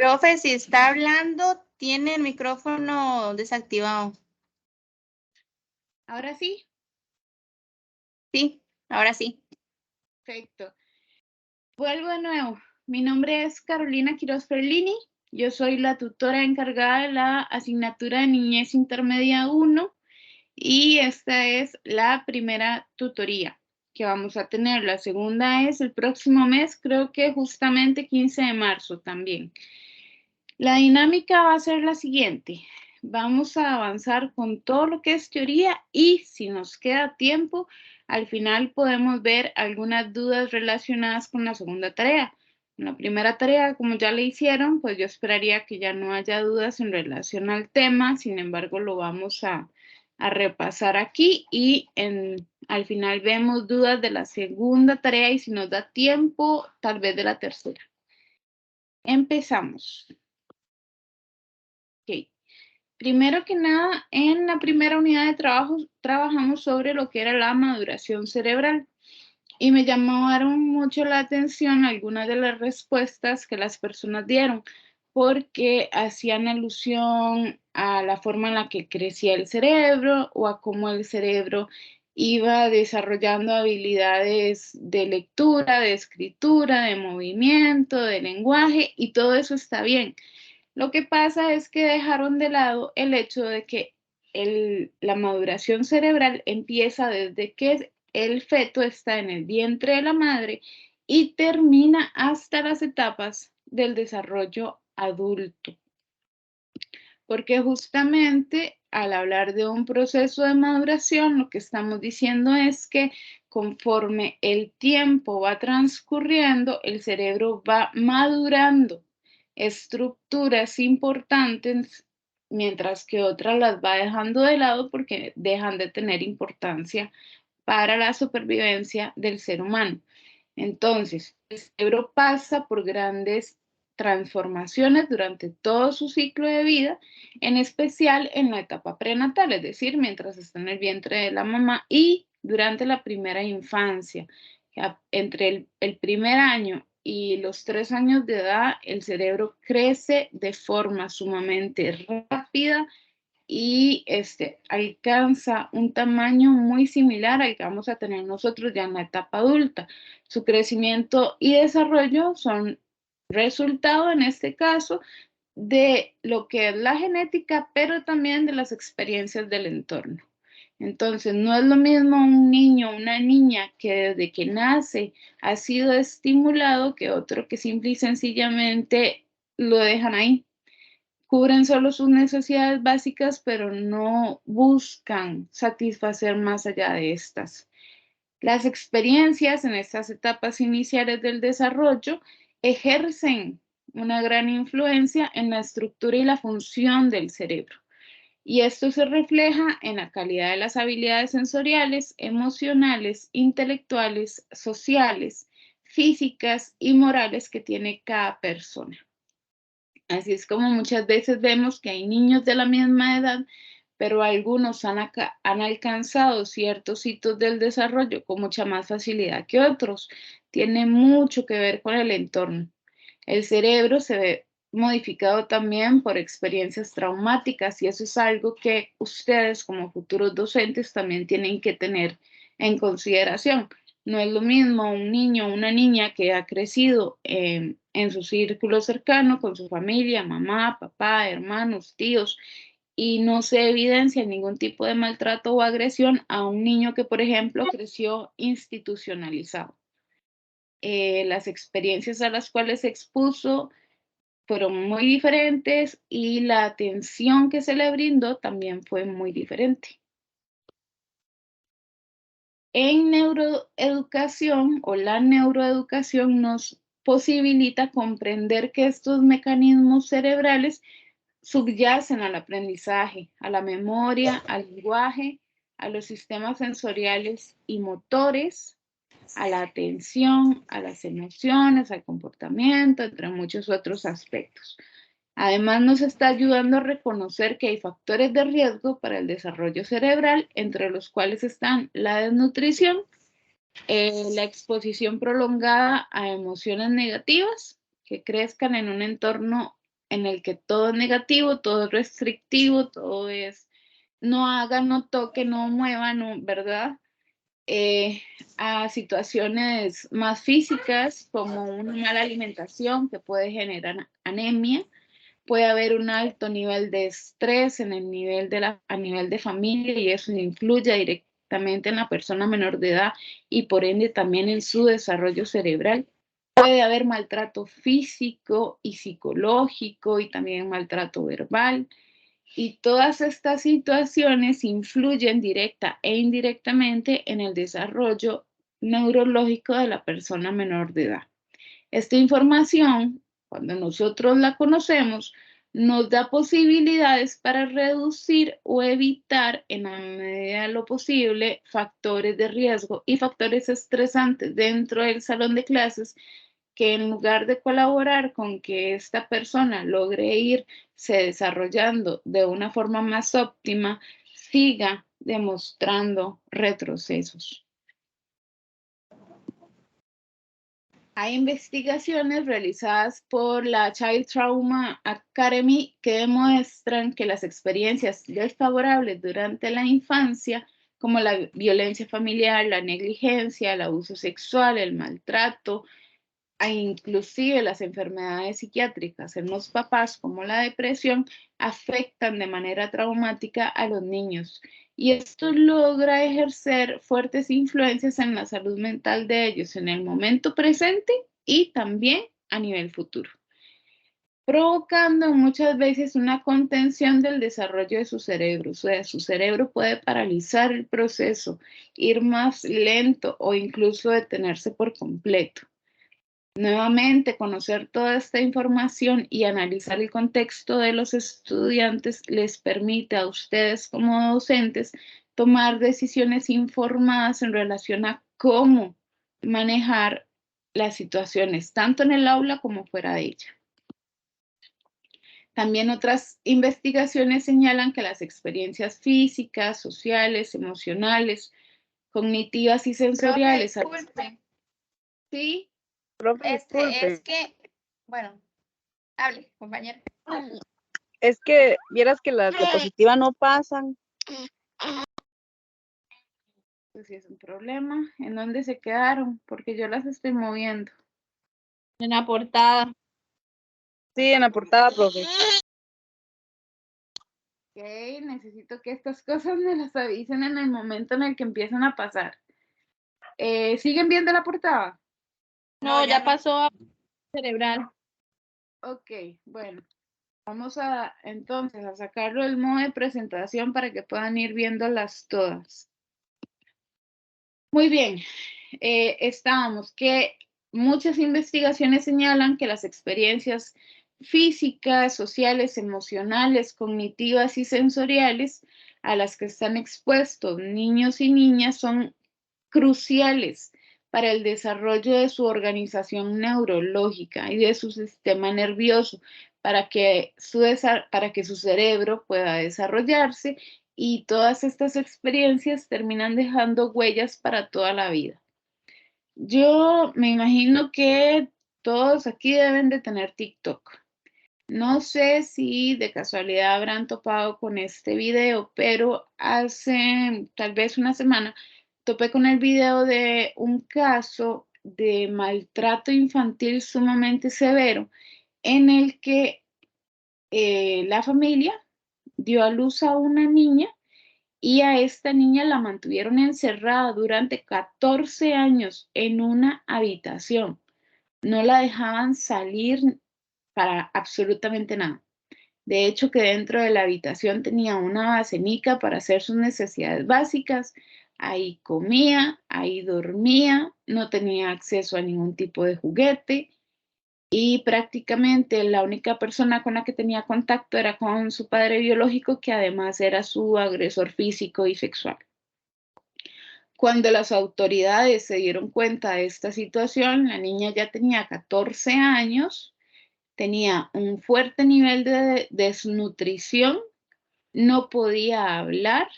Profe, si está hablando, tiene el micrófono desactivado. ¿Ahora sí? Sí, ahora sí. Perfecto. Vuelvo de nuevo. Mi nombre es Carolina Quiroz Ferlini. Yo soy la tutora encargada de la asignatura de Niñez Intermedia 1 y esta es la primera tutoría que vamos a tener. La segunda es el próximo mes, creo que justamente 15 de marzo también. La dinámica va a ser la siguiente. Vamos a avanzar con todo lo que es teoría y si nos queda tiempo, al final podemos ver algunas dudas relacionadas con la segunda tarea. En la primera tarea, como ya le hicieron, pues yo esperaría que ya no haya dudas en relación al tema, sin embargo lo vamos a repasar aquí y al final vemos dudas de la segunda tarea y si nos da tiempo, tal vez de la tercera. Empezamos. Ok. Primero que nada, en la primera unidad de trabajo trabajamos sobre lo que era la maduración cerebral y me llamaron mucho la atención algunas de las respuestas que las personas dieron porque hacían alusión a la forma en la que crecía el cerebro o a cómo el cerebro iba desarrollando habilidades de lectura, de escritura, de movimiento, de lenguaje y todo eso está bien. Lo que pasa es que dejaron de lado el hecho de que la maduración cerebral empieza desde que el feto está en el vientre de la madre y termina hasta las etapas del desarrollo adulto. Porque justamente al hablar de un proceso de maduración, lo que estamos diciendo es que conforme el tiempo va transcurriendo, el cerebro va madurando estructuras importantes, mientras que otras las va dejando de lado porque dejan de tener importancia para la supervivencia del ser humano. Entonces, el cerebro pasa por grandes transformaciones durante todo su ciclo de vida, en especial en la etapa prenatal, es decir, mientras está en el vientre de la mamá y durante la primera infancia. Entre el primer año y los 3 años de edad, el cerebro crece de forma sumamente rápida y alcanza un tamaño muy similar al que vamos a tener nosotros ya en la etapa adulta. Su crecimiento y desarrollo son resultado, en este caso, de lo que es la genética, pero también de las experiencias del entorno. Entonces, no es lo mismo un niño o una niña que desde que nace ha sido estimulado que otro que simple y sencillamente lo dejan ahí. Cubren solo sus necesidades básicas, pero no buscan satisfacer más allá de estas. Las experiencias en estas etapas iniciales del desarrollo ejercen una gran influencia en la estructura y la función del cerebro. Y esto se refleja en la calidad de las habilidades sensoriales, emocionales, intelectuales, sociales, físicas y morales que tiene cada persona. Así es como muchas veces vemos que hay niños de la misma edad, pero algunos han alcanzado ciertos hitos del desarrollo con mucha más facilidad que otros. Tiene mucho que ver con el entorno. El cerebro se ve modificado también por experiencias traumáticas y eso es algo que ustedes como futuros docentes también tienen que tener en consideración. No es lo mismo un niño o una niña que ha crecido en su círculo cercano con su familia, mamá, papá, hermanos, tíos, y no se evidencia ningún tipo de maltrato o agresión a un niño que, por ejemplo, creció institucionalizado. Las experiencias a las cuales se expuso fueron muy diferentes y la atención que se le brindó también fue muy diferente. En neuroeducación o la neuroeducación nos posibilita comprender que estos mecanismos cerebrales subyacen al aprendizaje, a la memoria, al lenguaje, a los sistemas sensoriales y motores, a la atención, a las emociones, al comportamiento, entre muchos otros aspectos. Además, nos está ayudando a reconocer que hay factores de riesgo para el desarrollo cerebral, entre los cuales están la desnutrición, la exposición prolongada a emociones negativas que crezcan en un entorno en el que todo es negativo, todo es restrictivo, todo es no haga, no toque, no mueva, no, ¿verdad? A situaciones más físicas como una mala alimentación que puede generar anemia. Puede haber un alto nivel de estrés en el nivel a nivel de familia y eso influye directamente en la persona menor de edad y por ende también en su desarrollo cerebral. Puede haber maltrato físico y psicológico y también maltrato verbal. Y todas estas situaciones influyen directa e indirectamente en el desarrollo neurológico de la persona menor de edad. Esta información, cuando nosotros la conocemos, nos da posibilidades para reducir o evitar en la medida de lo posible factores de riesgo y factores estresantes dentro del salón de clases que en lugar de colaborar con que esta persona logre irse desarrollando de una forma más óptima, siga demostrando retrocesos. Hay investigaciones realizadas por la Child Trauma Academy que demuestran que las experiencias desfavorables durante la infancia, como la violencia familiar, la negligencia, el abuso sexual, el maltrato, e inclusive las enfermedades psiquiátricas en los papás, como la depresión, afectan de manera traumática a los niños. Y esto logra ejercer fuertes influencias en la salud mental de ellos en el momento presente y también a nivel futuro, provocando muchas veces una contención del desarrollo de su cerebro. O sea, su cerebro puede paralizar el proceso, ir más lento o incluso detenerse por completo. Nuevamente, conocer toda esta información y analizar el contexto de los estudiantes les permite a ustedes como docentes tomar decisiones informadas en relación a cómo manejar las situaciones, tanto en el aula como fuera de ella. También otras investigaciones señalan que las experiencias físicas, sociales, emocionales, cognitivas y sensoriales. Sí. Profe, Es que, bueno, hable, compañera. es que vieras que las diapositivas no pasan. Pues sí es un problema. ¿En dónde se quedaron? Porque yo las estoy moviendo. En la portada. Sí, en la portada, profe. Ok, necesito que estas cosas me las avisen en el momento en el que empiezan a pasar. ¿Siguen viendo la portada? No, ya pasó a cerebral. Ok, bueno. Vamos a entonces a sacarlo del modo de presentación para que puedan ir viéndolas todas. Muy bien, estábamos que muchas investigaciones señalan que las experiencias físicas, sociales, emocionales, cognitivas y sensoriales a las que están expuestos niños y niñas son cruciales para el desarrollo de su organización neurológica y de su sistema nervioso, para que su cerebro pueda desarrollarse, y todas estas experiencias terminan dejando huellas para toda la vida. Yo me imagino que todos aquí deben de tener TikTok. No sé si de casualidad habrán topado con este video, pero hace tal vez una semana topé con el video de un caso de maltrato infantil sumamente severo en el que la familia dio a luz a una niña y a esta niña la mantuvieron encerrada durante 14 años en una habitación. No la dejaban salir para absolutamente nada. De hecho, que dentro de la habitación tenía una basenica para hacer sus necesidades básicas. Ahí comía, ahí dormía, no tenía acceso a ningún tipo de juguete y prácticamente la única persona con la que tenía contacto era con su padre biológico, que además era su agresor físico y sexual. Cuando las autoridades se dieron cuenta de esta situación, la niña ya tenía 14 años, tenía un fuerte nivel de desnutrición, no podía hablar,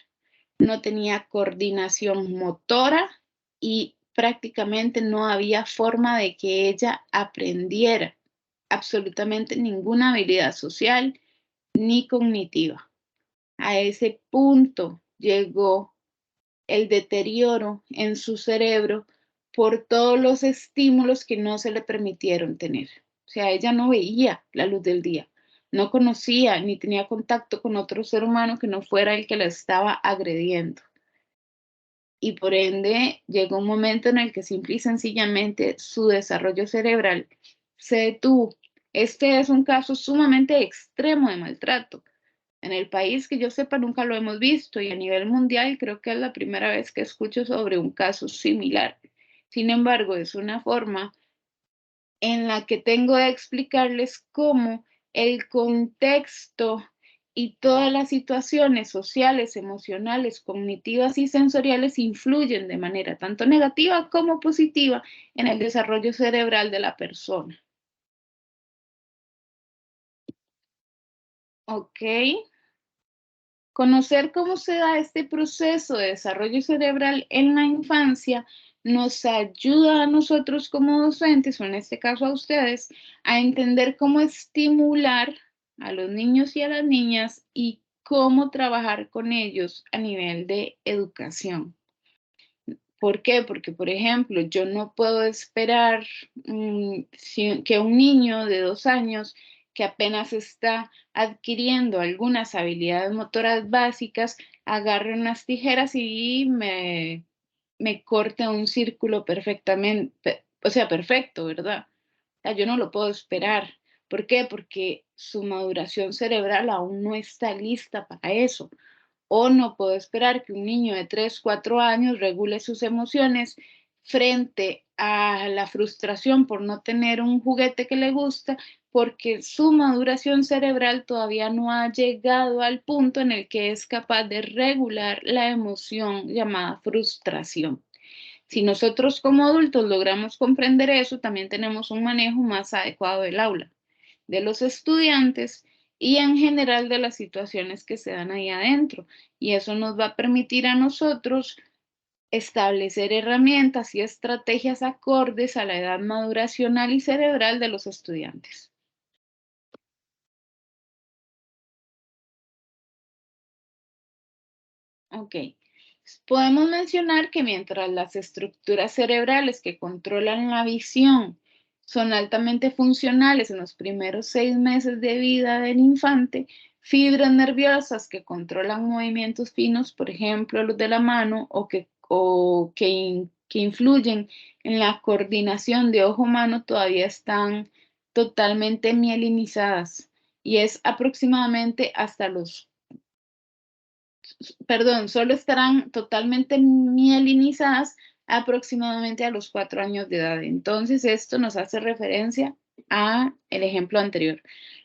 no tenía coordinación motora y prácticamente no había forma de que ella aprendiera absolutamente ninguna habilidad social ni cognitiva. A ese punto llegó el deterioro en su cerebro por todos los estímulos que no se le permitieron tener. O sea, ella no veía la luz del día, no conocía ni tenía contacto con otro ser humano que no fuera el que la estaba agrediendo. Y por ende llegó un momento en el que simple y sencillamente su desarrollo cerebral se detuvo. Este es un caso sumamente extremo de maltrato. En el país que yo sepa nunca lo hemos visto y a nivel mundial creo que es la primera vez que escucho sobre un caso similar. Sin embargo, es una forma en la que tengo de explicarles cómo el contexto y todas las situaciones sociales, emocionales, cognitivas y sensoriales influyen de manera tanto negativa como positiva en el desarrollo cerebral de la persona. Ok. Conocer cómo se da este proceso de desarrollo cerebral en la infancia nos ayuda a nosotros como docentes, o en este caso a ustedes, a entender cómo estimular a los niños y a las niñas y cómo trabajar con ellos a nivel de educación. ¿Por qué? Porque, por ejemplo, yo no puedo esperar que un niño de 2 años que apenas está adquiriendo algunas habilidades motoras básicas, agarre unas tijeras y me corte un círculo perfectamente, o sea, perfecto, ¿verdad? O sea, yo no lo puedo esperar. ¿Por qué? Porque su maduración cerebral aún no está lista para eso. O no puedo esperar que un niño de 3, 4 años regule sus emociones frente a la frustración por no tener un juguete que le gusta, porque su maduración cerebral todavía no ha llegado al punto en el que es capaz de regular la emoción llamada frustración. Si nosotros como adultos logramos comprender eso, también tenemos un manejo más adecuado del aula, de los estudiantes y en general de las situaciones que se dan ahí adentro. Y eso nos va a permitir a nosotros establecer herramientas y estrategias acordes a la edad maduracional y cerebral de los estudiantes. Ok. Podemos mencionar que mientras las estructuras cerebrales que controlan la visión son altamente funcionales en los primeros 6 meses de vida del infante, fibras nerviosas que controlan movimientos finos, por ejemplo, los de la mano, que influyen en la coordinación de ojo-mano, todavía están totalmente mielinizadas y es aproximadamente hasta los solo estarán totalmente mielinizadas aproximadamente a los 4 años de edad. Entonces, esto nos hace referencia a el ejemplo anterior.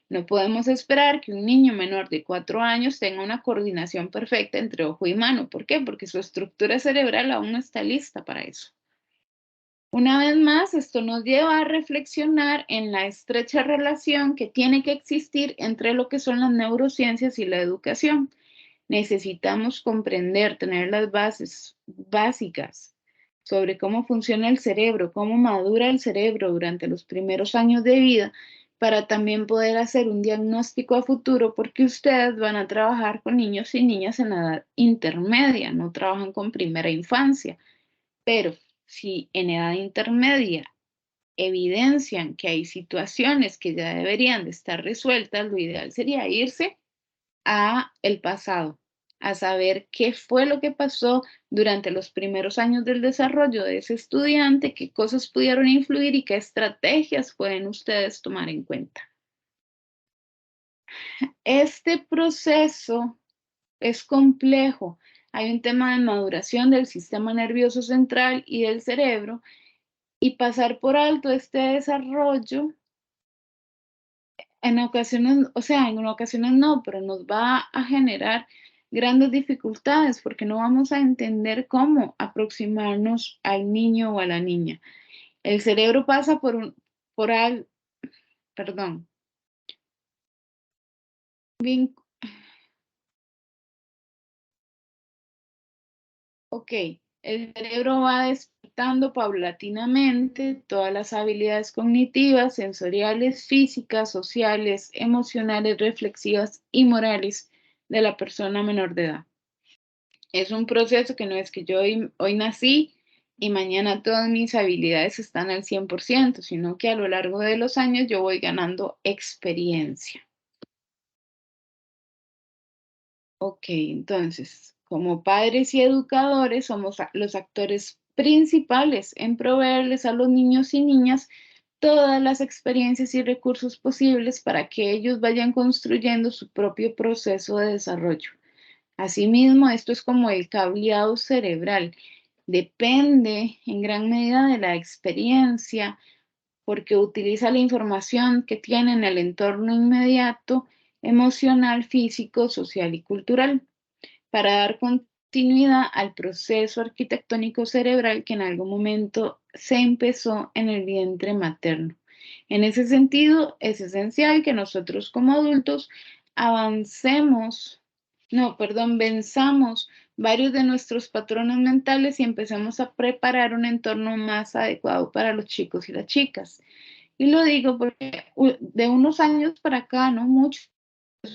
No podemos esperar que un niño menor de 4 años tenga una coordinación perfecta entre ojo y mano. ¿Por qué? Porque su estructura cerebral aún no está lista para eso. Una vez más, esto nos lleva a reflexionar en la estrecha relación que tiene que existir entre lo que son las neurociencias y la educación. Necesitamos comprender, tener las bases básicas sobre cómo funciona el cerebro, cómo madura el cerebro durante los primeros años de vida, para también poder hacer un diagnóstico a futuro, porque ustedes van a trabajar con niños y niñas en la edad intermedia, no trabajan con primera infancia. Pero si en edad intermedia evidencian que hay situaciones que ya deberían de estar resueltas, lo ideal sería irse a el pasado, a saber qué fue lo que pasó durante los primeros años del desarrollo de ese estudiante, qué cosas pudieron influir y qué estrategias pueden ustedes tomar en cuenta. Este proceso es complejo. Hay un tema de maduración del sistema nervioso central y del cerebro, y pasar por alto este desarrollo en ocasiones, o sea, en ocasiones no, pero nos va a generar grandes dificultades porque no vamos a entender cómo aproximarnos al niño o a la niña. El cerebro pasa por al, perdón, ok, El cerebro va despertando paulatinamente todas las habilidades cognitivas, sensoriales, físicas, sociales, emocionales, reflexivas y morales de la persona menor de edad. Es un proceso que no es que yo hoy nací y mañana todas mis habilidades están al 100%, sino que a lo largo de los años yo voy ganando experiencia. Ok, entonces, como padres y educadores somos los actores principales en proveerles a los niños y niñas todas las experiencias y recursos posibles para que ellos vayan construyendo su propio proceso de desarrollo. Asimismo, esto es como el cableado cerebral. Depende en gran medida de la experiencia porque utiliza la información que tiene en el entorno inmediato, emocional, físico, social y cultural para dar continuidad al proceso arquitectónico cerebral que en algún momento se empezó en el vientre materno. En ese sentido, es esencial que nosotros como adultos venzamos varios de nuestros patrones mentales y empecemos a preparar un entorno más adecuado para los chicos y las chicas. Y lo digo porque de unos años para acá, no muchos,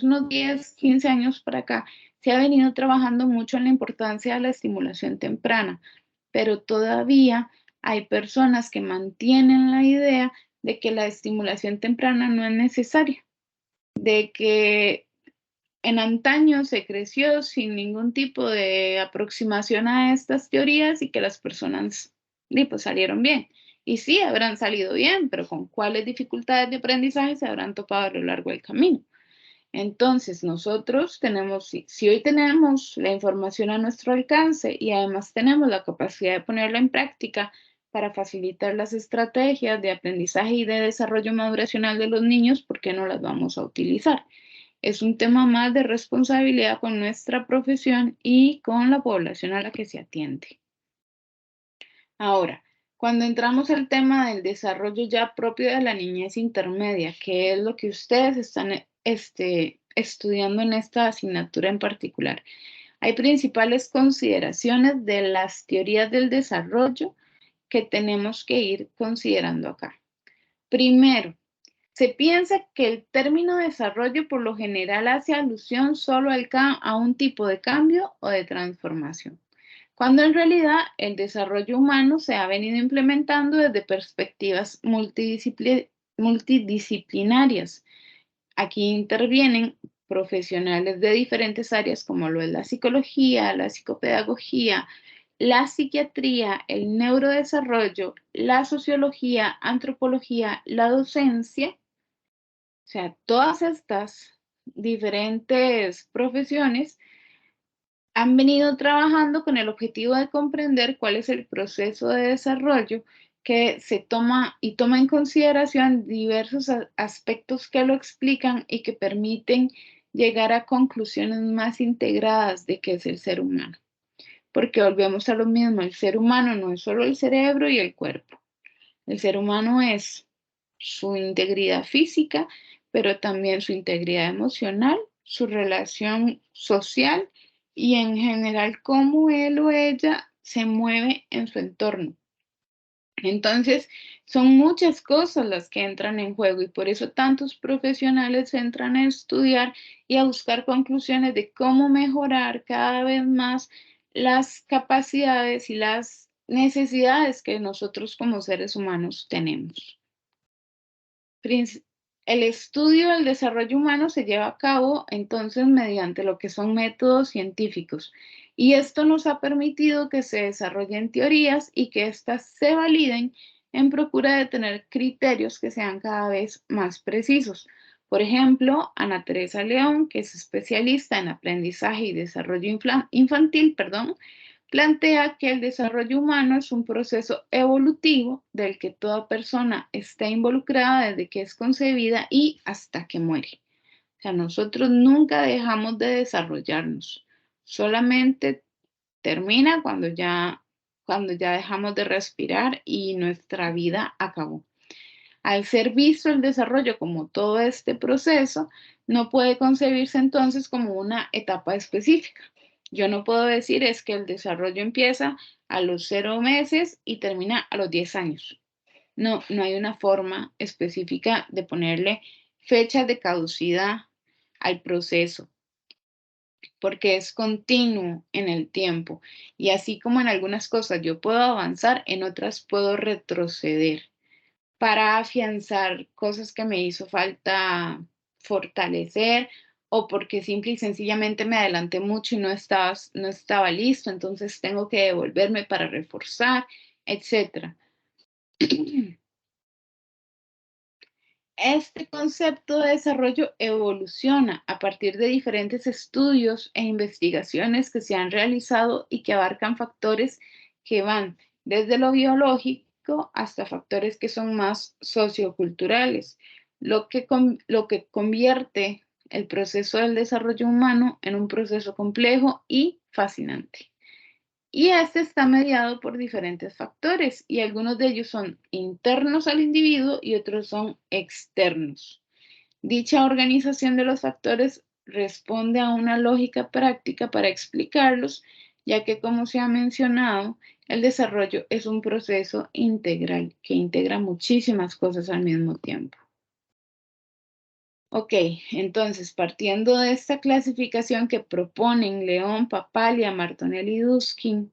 unos 10, 15 años para acá, se ha venido trabajando mucho en la importancia de la estimulación temprana, pero todavía hay personas que mantienen la idea de que la estimulación temprana no es necesaria, de que en antaño se creció sin ningún tipo de aproximación a estas teorías y que las personas pues, salieron bien. Y sí, habrán salido bien, pero con cuáles dificultades de aprendizaje se habrán topado a lo largo del camino. Entonces, nosotros tenemos, si hoy tenemos la información a nuestro alcance y además tenemos la capacidad de ponerla en práctica para facilitar las estrategias de aprendizaje y de desarrollo maduracional de los niños, ¿por qué no las vamos a utilizar? Es un tema más de responsabilidad con nuestra profesión y con la población a la que se atiende. Ahora, cuando entramos al tema del desarrollo ya propio de la niñez intermedia, que es lo que ustedes están estudiando en esta asignatura en particular, hay principales consideraciones de las teorías del desarrollo que tenemos que ir considerando acá. Primero, se piensa que el término desarrollo por lo general hace alusión solo a un tipo de cambio o de transformación, cuando en realidad el desarrollo humano se ha venido implementando desde perspectivas multidisciplinarias. Aquí intervienen profesionales de diferentes áreas como lo es la psicología, la psicopedagogía, la psiquiatría, el neurodesarrollo, la sociología, antropología, la docencia. O sea, todas estas diferentes profesiones han venido trabajando con el objetivo de comprender cuál es el proceso de desarrollo que se toma en consideración diversos aspectos que lo explican y que permiten llegar a conclusiones más integradas de qué es el ser humano. Porque volvemos a lo mismo, el ser humano no es solo el cerebro y el cuerpo. El ser humano es su integridad física, pero también su integridad emocional, su relación social y en general cómo él o ella se mueve en su entorno. Entonces, son muchas cosas las que entran en juego y por eso tantos profesionales entran a estudiar y a buscar conclusiones de cómo mejorar cada vez más las capacidades y las necesidades que nosotros como seres humanos tenemos. El estudio del desarrollo humano se lleva a cabo entonces mediante lo que son métodos científicos y esto nos ha permitido que se desarrollen teorías y que éstas se validen en procura de tener criterios que sean cada vez más precisos. Por ejemplo, Ana Teresa León, que es especialista en aprendizaje y desarrollo infantil, plantea que el desarrollo humano es un proceso evolutivo del que toda persona está involucrada desde que es concebida y hasta que muere. O sea, nosotros nunca dejamos de desarrollarnos, solamente termina cuando ya dejamos de respirar y nuestra vida acabó. Al ser visto el desarrollo como todo este proceso, no puede concebirse entonces como una etapa específica. Yo no puedo decir es que el desarrollo empieza a los 0 meses y termina a los 10 años. No, no hay una forma específica de ponerle fecha de caducidad al proceso, porque es continuo en el tiempo. Y así como en algunas cosas yo puedo avanzar, en otras puedo retroceder para afianzar cosas que me hizo falta fortalecer o porque simple y sencillamente me adelanté mucho y no estaba listo, entonces tengo que devolverme para reforzar, etc. Este concepto de desarrollo evoluciona a partir de diferentes estudios e investigaciones que se han realizado y que abarcan factores que van desde lo biológico hasta factores que son más socioculturales, lo que convierte el proceso del desarrollo humano en un proceso complejo y fascinante. Y este está mediado por diferentes factores y algunos de ellos son internos al individuo y otros son externos. Dicha organización de los factores responde a una lógica práctica para explicarlos, ya que como se ha mencionado, el desarrollo es un proceso integral que integra muchísimas cosas al mismo tiempo. Ok, entonces partiendo de esta clasificación que proponen León, Papalia, Martonell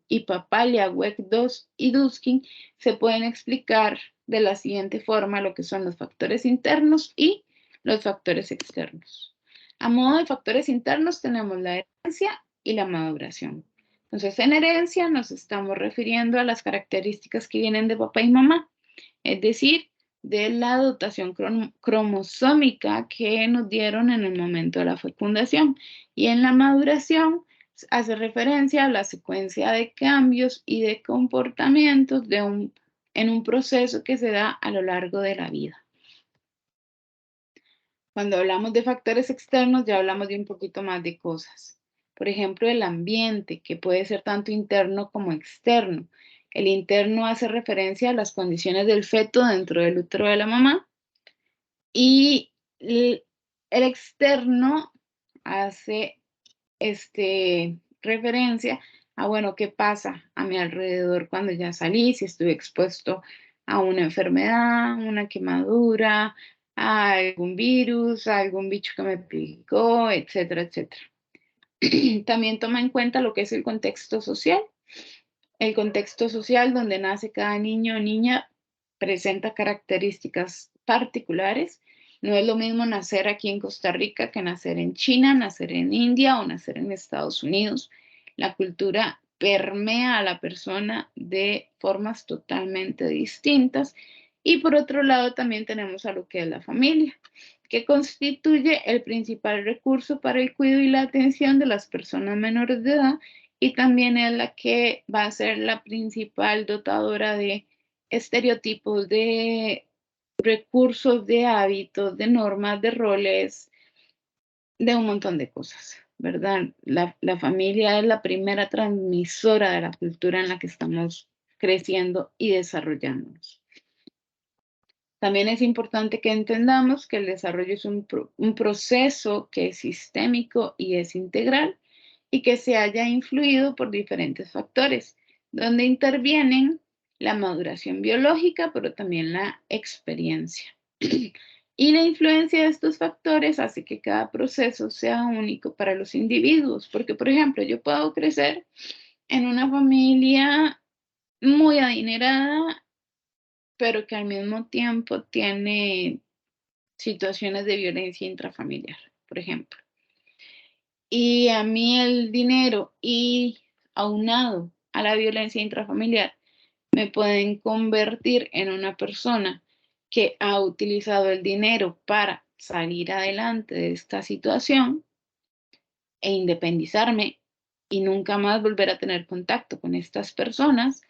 y Papalia, Weck II y Duskin, se pueden explicar de la siguiente forma lo que son los factores internos y los factores externos. A modo de factores internos tenemos la herencia y la maduración. Entonces, en herencia nos estamos refiriendo a las características que vienen de papá y mamá, es decir, de la dotación cromosómica que nos dieron en el momento de la fecundación. Y en la maduración hace referencia a la secuencia de cambios y de comportamientos en un proceso que se da a lo largo de la vida. Cuando hablamos de factores externos, ya hablamos de un poquito más de cosas. Por ejemplo, el ambiente, que puede ser tanto interno como externo. El interno hace referencia a las condiciones del feto dentro del útero de la mamá y el externo hace referencia a, bueno, qué pasa a mi alrededor cuando ya salí, si estuve expuesto a una enfermedad, una quemadura, a algún virus, a algún bicho que me picó, etcétera, etcétera. También toma en cuenta lo que es el contexto social. El contexto social donde nace cada niño o niña presenta características particulares. No es lo mismo nacer aquí en Costa Rica que nacer en China, nacer en India o nacer en Estados Unidos. La cultura permea a la persona de formas totalmente distintas. Y por otro lado también tenemos a lo que es la familia, que constituye el principal recurso para el cuidado y la atención de las personas menores de edad y también es la que va a ser la principal dotadora de estereotipos, de recursos, de hábitos, de normas, de roles, de un montón de cosas, ¿verdad? La familia es la primera transmisora de la cultura en la que estamos creciendo y desarrollándonos. También es importante que entendamos que el desarrollo es un proceso que es sistémico y es integral y que se haya influido por diferentes factores, donde intervienen la maduración biológica, pero también la experiencia. Y la influencia de estos factores hace que cada proceso sea único para los individuos, porque, por ejemplo, yo puedo crecer en una familia muy adinerada, pero que al mismo tiempo tiene situaciones de violencia intrafamiliar, por ejemplo. Y a mí el dinero y aunado a la violencia intrafamiliar me pueden convertir en una persona que ha utilizado el dinero para salir adelante de esta situación e independizarme y nunca más volver a tener contacto con estas personas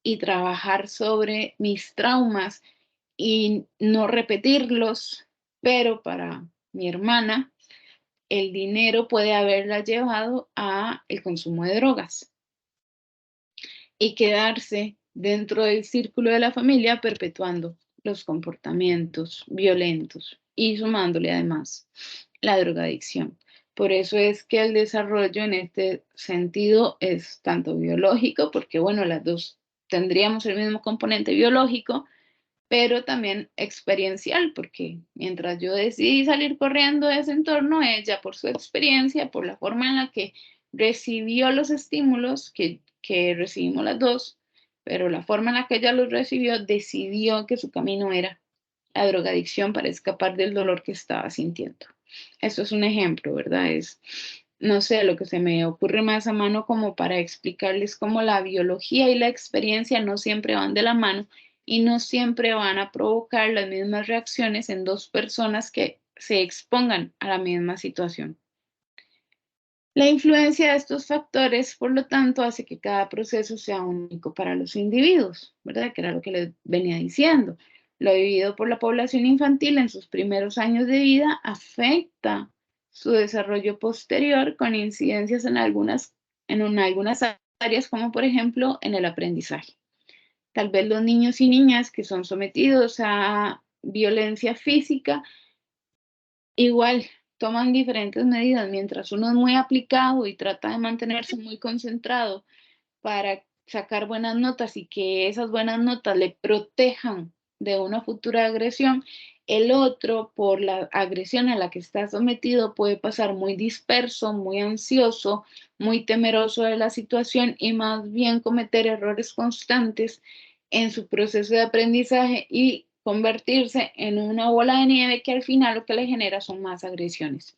y trabajar sobre mis traumas y no repetirlos, pero para mi hermana el dinero puede haberla llevado a el consumo de drogas y quedarse dentro del círculo de la familia perpetuando los comportamientos violentos y sumándole además la drogadicción. Por eso es que el desarrollo en este sentido es tanto biológico, porque bueno, las dos tendríamos el mismo componente biológico, pero también experiencial, porque mientras yo decidí salir corriendo de ese entorno, ella por su experiencia, por la forma en la que recibió los estímulos que recibimos las dos, pero la forma en la que ella los recibió, decidió que su camino era la drogadicción para escapar del dolor que estaba sintiendo. Esto es un ejemplo, ¿verdad? Es, no sé, lo que se me ocurre más a mano como para explicarles cómo la biología y la experiencia no siempre van de la mano y no siempre van a provocar las mismas reacciones en dos personas que se expongan a la misma situación. La influencia de estos factores, por lo tanto, hace que cada proceso sea único para los individuos, ¿verdad? Que era lo que les venía diciendo. Lo vivido por la población infantil en sus primeros años de vida afecta su desarrollo posterior con incidencias en algunas áreas, como por ejemplo en el aprendizaje. Tal vez los niños y niñas que son sometidos a violencia física, igual toman diferentes medidas, mientras uno es muy aplicado y trata de mantenerse muy concentrado para sacar buenas notas y que esas buenas notas le protejan de una futura agresión, el otro, por la agresión a la que está sometido, puede pasar muy disperso, muy ansioso, muy temeroso de la situación y más bien cometer errores constantes en su proceso de aprendizaje y convertirse en una bola de nieve que al final lo que le genera son más agresiones.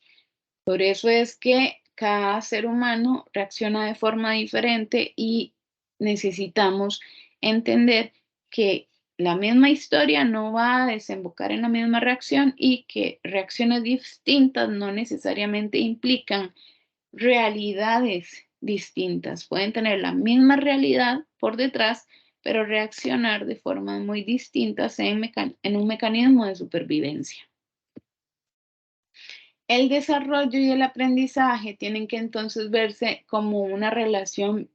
Por eso es que cada ser humano reacciona de forma diferente y necesitamos entender que la misma historia no va a desembocar en la misma reacción y que reacciones distintas no necesariamente implican realidades distintas. Pueden tener la misma realidad por detrás, pero reaccionar de formas muy distintas en un mecanismo de supervivencia. El desarrollo y el aprendizaje tienen que entonces verse como una relación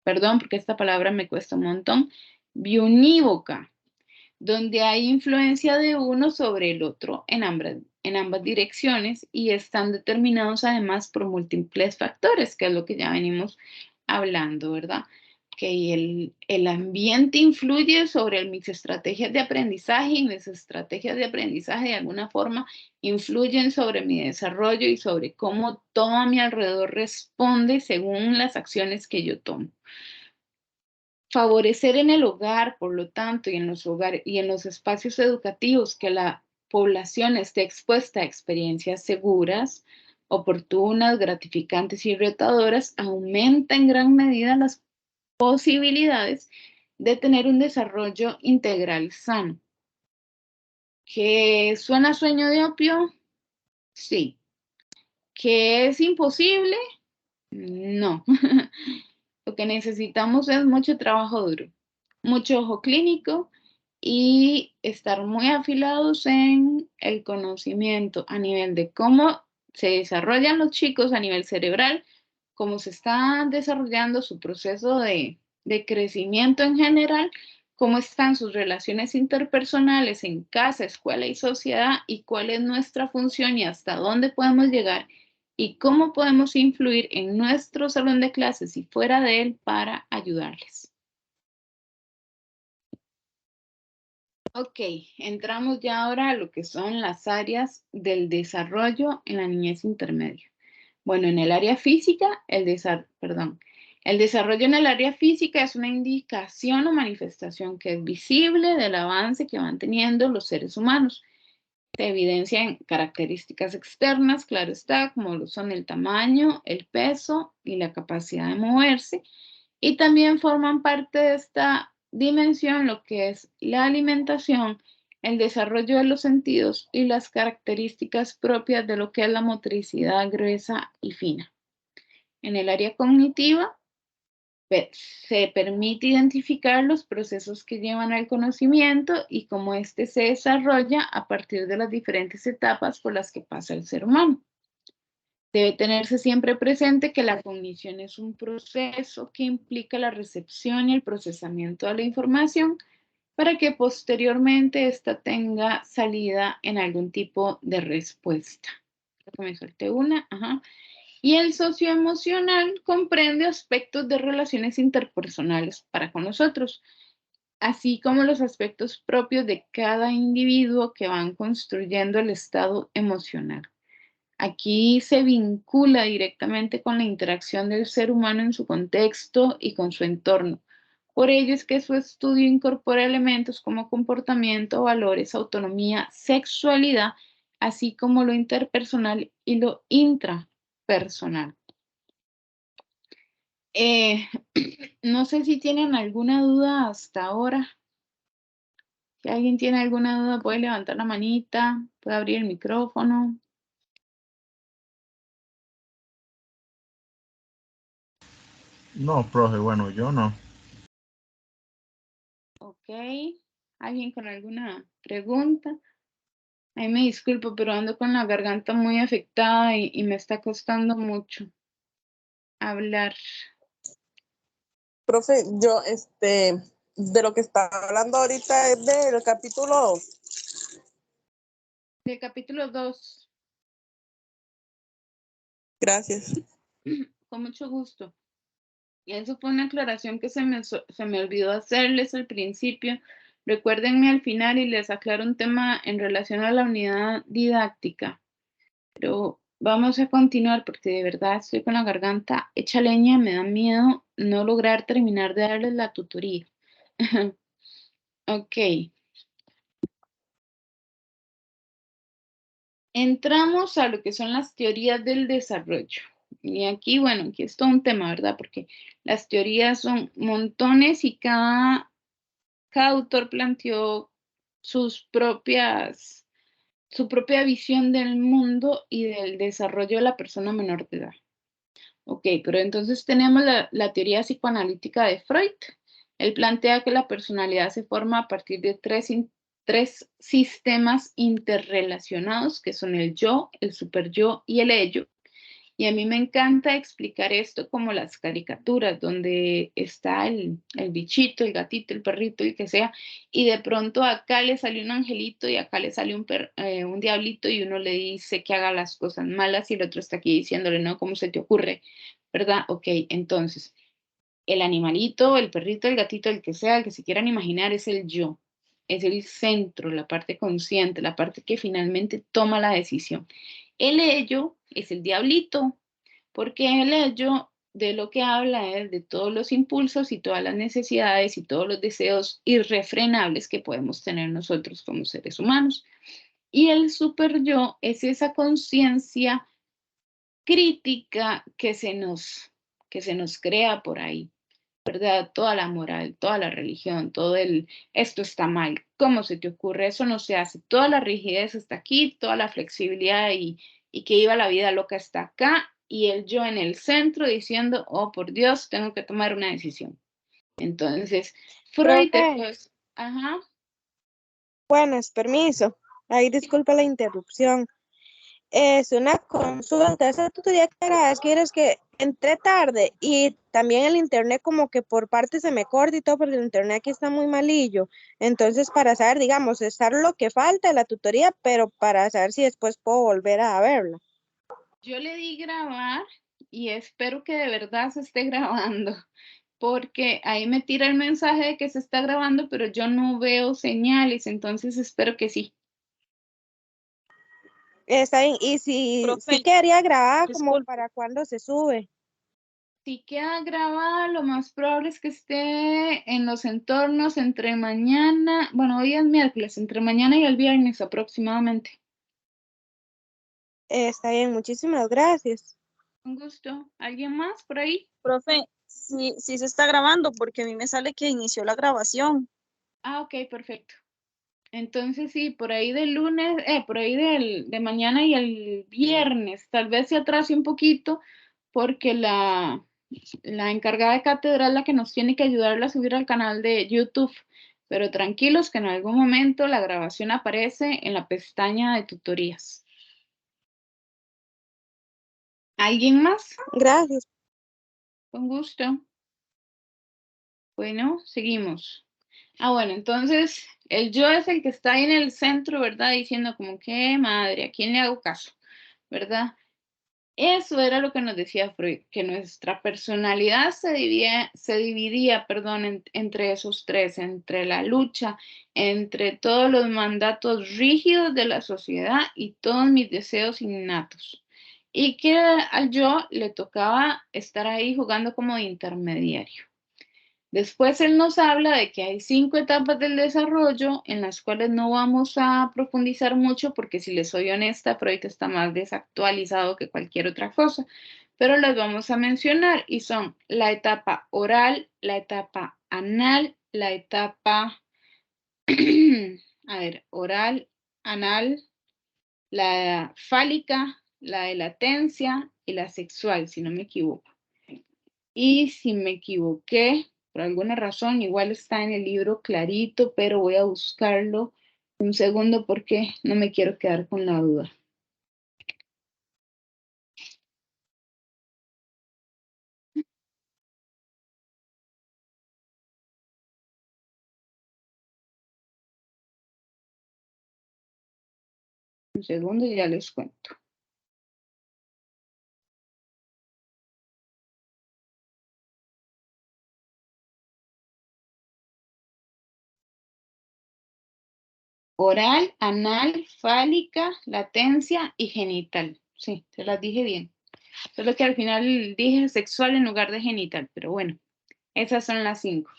perdón, porque esta palabra me cuesta un montón, biunívoca, donde hay influencia de uno sobre el otro en ambas direcciones y están determinados además por múltiples factores, que es lo que ya venimos hablando, ¿verdad? Que el ambiente influye sobre mis estrategias de aprendizaje y mis estrategias de aprendizaje de alguna forma influyen sobre mi desarrollo y sobre cómo todo a mi alrededor responde según las acciones que yo tomo. Favorecer en el hogar, por lo tanto, y en los espacios educativos que la población esté expuesta a experiencias seguras, oportunas, gratificantes y retadoras, aumenta en gran medida las posibilidades de tener un desarrollo integral sano. ¿Que suena sueño de opio? Sí. ¿Que es imposible? No. Lo que necesitamos es mucho trabajo duro, mucho ojo clínico y estar muy afilados en el conocimiento a nivel de cómo se desarrollan los chicos a nivel cerebral, cómo se está desarrollando su proceso de crecimiento en general, cómo están sus relaciones interpersonales en casa, escuela y sociedad y cuál es nuestra función y hasta dónde podemos llegar y cómo podemos influir en nuestro salón de clases y fuera de él para ayudarles. Ok, entramos ya ahora a lo que son las áreas del desarrollo en la niñez intermedia. Bueno, en el área física, el desarrollo en el área física es una indicación o manifestación que es visible del avance que van teniendo los seres humanos. Se evidencia en características externas, claro está, como lo son el tamaño, el peso y la capacidad de moverse. Y también forman parte de esta dimensión lo que es la alimentación, el desarrollo de los sentidos y las características propias de lo que es la motricidad gruesa y fina. En el área cognitiva, se permite identificar los procesos que llevan al conocimiento y cómo éste se desarrolla a partir de las diferentes etapas por las que pasa el ser humano. Debe tenerse siempre presente que la cognición es un proceso que implica la recepción y el procesamiento de la información para que posteriormente ésta tenga salida en algún tipo de respuesta. Creo que me salté una, ajá. Y el socioemocional comprende aspectos de relaciones interpersonales para con nosotros, así como los aspectos propios de cada individuo que van construyendo el estado emocional. Aquí se vincula directamente con la interacción del ser humano en su contexto y con su entorno. Por ello es que su estudio incorpora elementos como comportamiento, valores, autonomía, sexualidad, así como lo interpersonal y lo intrapersonal. No sé si tienen alguna duda hasta ahora. Si alguien tiene alguna duda, puede levantar la manita, puede abrir el micrófono. No, profe, bueno, yo no. Ok. ¿Alguien con alguna pregunta? Ahí me disculpo, pero ando con la garganta muy afectada y me está costando mucho hablar. Profe, yo, de lo que está hablando ahorita es del capítulo 2. Del capítulo 2. Gracias. Con mucho gusto. Y eso fue una aclaración que se me olvidó hacerles al principio. Recuérdenme al final y les aclaro un tema en relación a la unidad didáctica. Pero vamos a continuar porque de verdad estoy con la garganta hecha leña, me da miedo no lograr terminar de darles la tutoría. Ok. Entramos a lo que son las teorías del desarrollo. Y aquí, bueno, aquí es todo un tema, ¿verdad? Porque las teorías son montones y cada autor planteó su propia visión del mundo y del desarrollo de la persona menor de edad. Ok, pero entonces tenemos la teoría psicoanalítica de Freud. Él plantea que la personalidad se forma a partir de tres sistemas interrelacionados, que son el yo, el superyo y el ello. Y a mí me encanta explicar esto como las caricaturas, donde está el bichito, el gatito, el perrito, el que sea, y de pronto acá le sale un angelito y acá le sale un diablito y uno le dice que haga las cosas malas y el otro está aquí diciéndole, no, ¿cómo se te ocurre? ¿Verdad? Ok, entonces, el animalito, el perrito, el gatito, el que sea, el que se quieran imaginar, es el yo, es el centro, la parte consciente, la parte que finalmente toma la decisión. El ello es el diablito, porque el ello de lo que habla es de todos los impulsos y todas las necesidades y todos los deseos irrefrenables que podemos tener nosotros como seres humanos. Y el super yo es esa conciencia crítica que se nos crea por ahí, ¿verdad? Toda la moral, toda la religión, todo esto está mal, ¿cómo se te ocurre? Eso no se hace. Toda la rigidez está aquí, toda la flexibilidad y que iba la vida loca está acá y el yo en el centro diciendo, oh, por Dios, tengo que tomar una decisión. Entonces, Freud Profe, después, ajá. buenas, permiso. Ahí disculpa la interrupción. Es una consulta, esa tutoría que era, es que entré tarde y también el internet como que por parte se me corta y todo porque el internet aquí está muy malillo. Entonces, para saber, digamos, estar lo que falta de la tutoría, pero para saber si después puedo volver a verla. Yo le di grabar y espero que de verdad se esté grabando, porque ahí me tira el mensaje de que se está grabando, pero yo no veo señales, entonces espero que sí. Está bien, y si Profe, quedaría grabada como disculpe, para cuando se sube. Si queda grabada, lo más probable es que esté en los entornos entre mañana, bueno, hoy es miércoles, entre mañana y el viernes aproximadamente. Está bien, muchísimas gracias. Un gusto. ¿Alguien más por ahí? profe, sí, sí se está grabando porque a mí me sale que inició la grabación. Ah, ok, perfecto. Entonces sí, por ahí del lunes, por ahí de mañana y el viernes, tal vez se atrase un poquito porque la encargada de cátedra es la que nos tiene que ayudar a subir al canal de YouTube. Pero tranquilos que en algún momento la grabación aparece en la pestaña de tutorías. ¿Alguien más? Gracias. Con gusto. Bueno, seguimos. Ah, bueno, entonces el yo es el que está ahí en el centro, ¿verdad? Diciendo como que madre, ¿a quién le hago caso? ¿verdad? Eso era lo que nos decía Freud, que nuestra personalidad se dividía, entre esos tres, entre la lucha, entre todos los mandatos rígidos de la sociedad y todos mis deseos innatos. Y que al yo le tocaba estar ahí jugando como de intermediario. Después él nos habla de que hay 5 etapas del desarrollo en las cuales no vamos a profundizar mucho porque si les soy honesta, Freud está más desactualizado que cualquier otra cosa, pero las vamos a mencionar y son la etapa oral, la etapa anal, la etapa, oral, anal, la fálica, la de latencia y la sexual, si no me equivoco. Y si me equivoqué, por alguna razón, igual está en el libro clarito, pero voy a buscarlo un segundo porque no me quiero quedar con la duda. Un segundo y ya les cuento. Oral, anal, fálica, latencia y genital. Sí, se las dije bien. Solo que al final dije sexual en lugar de genital, pero bueno, esas son las 5.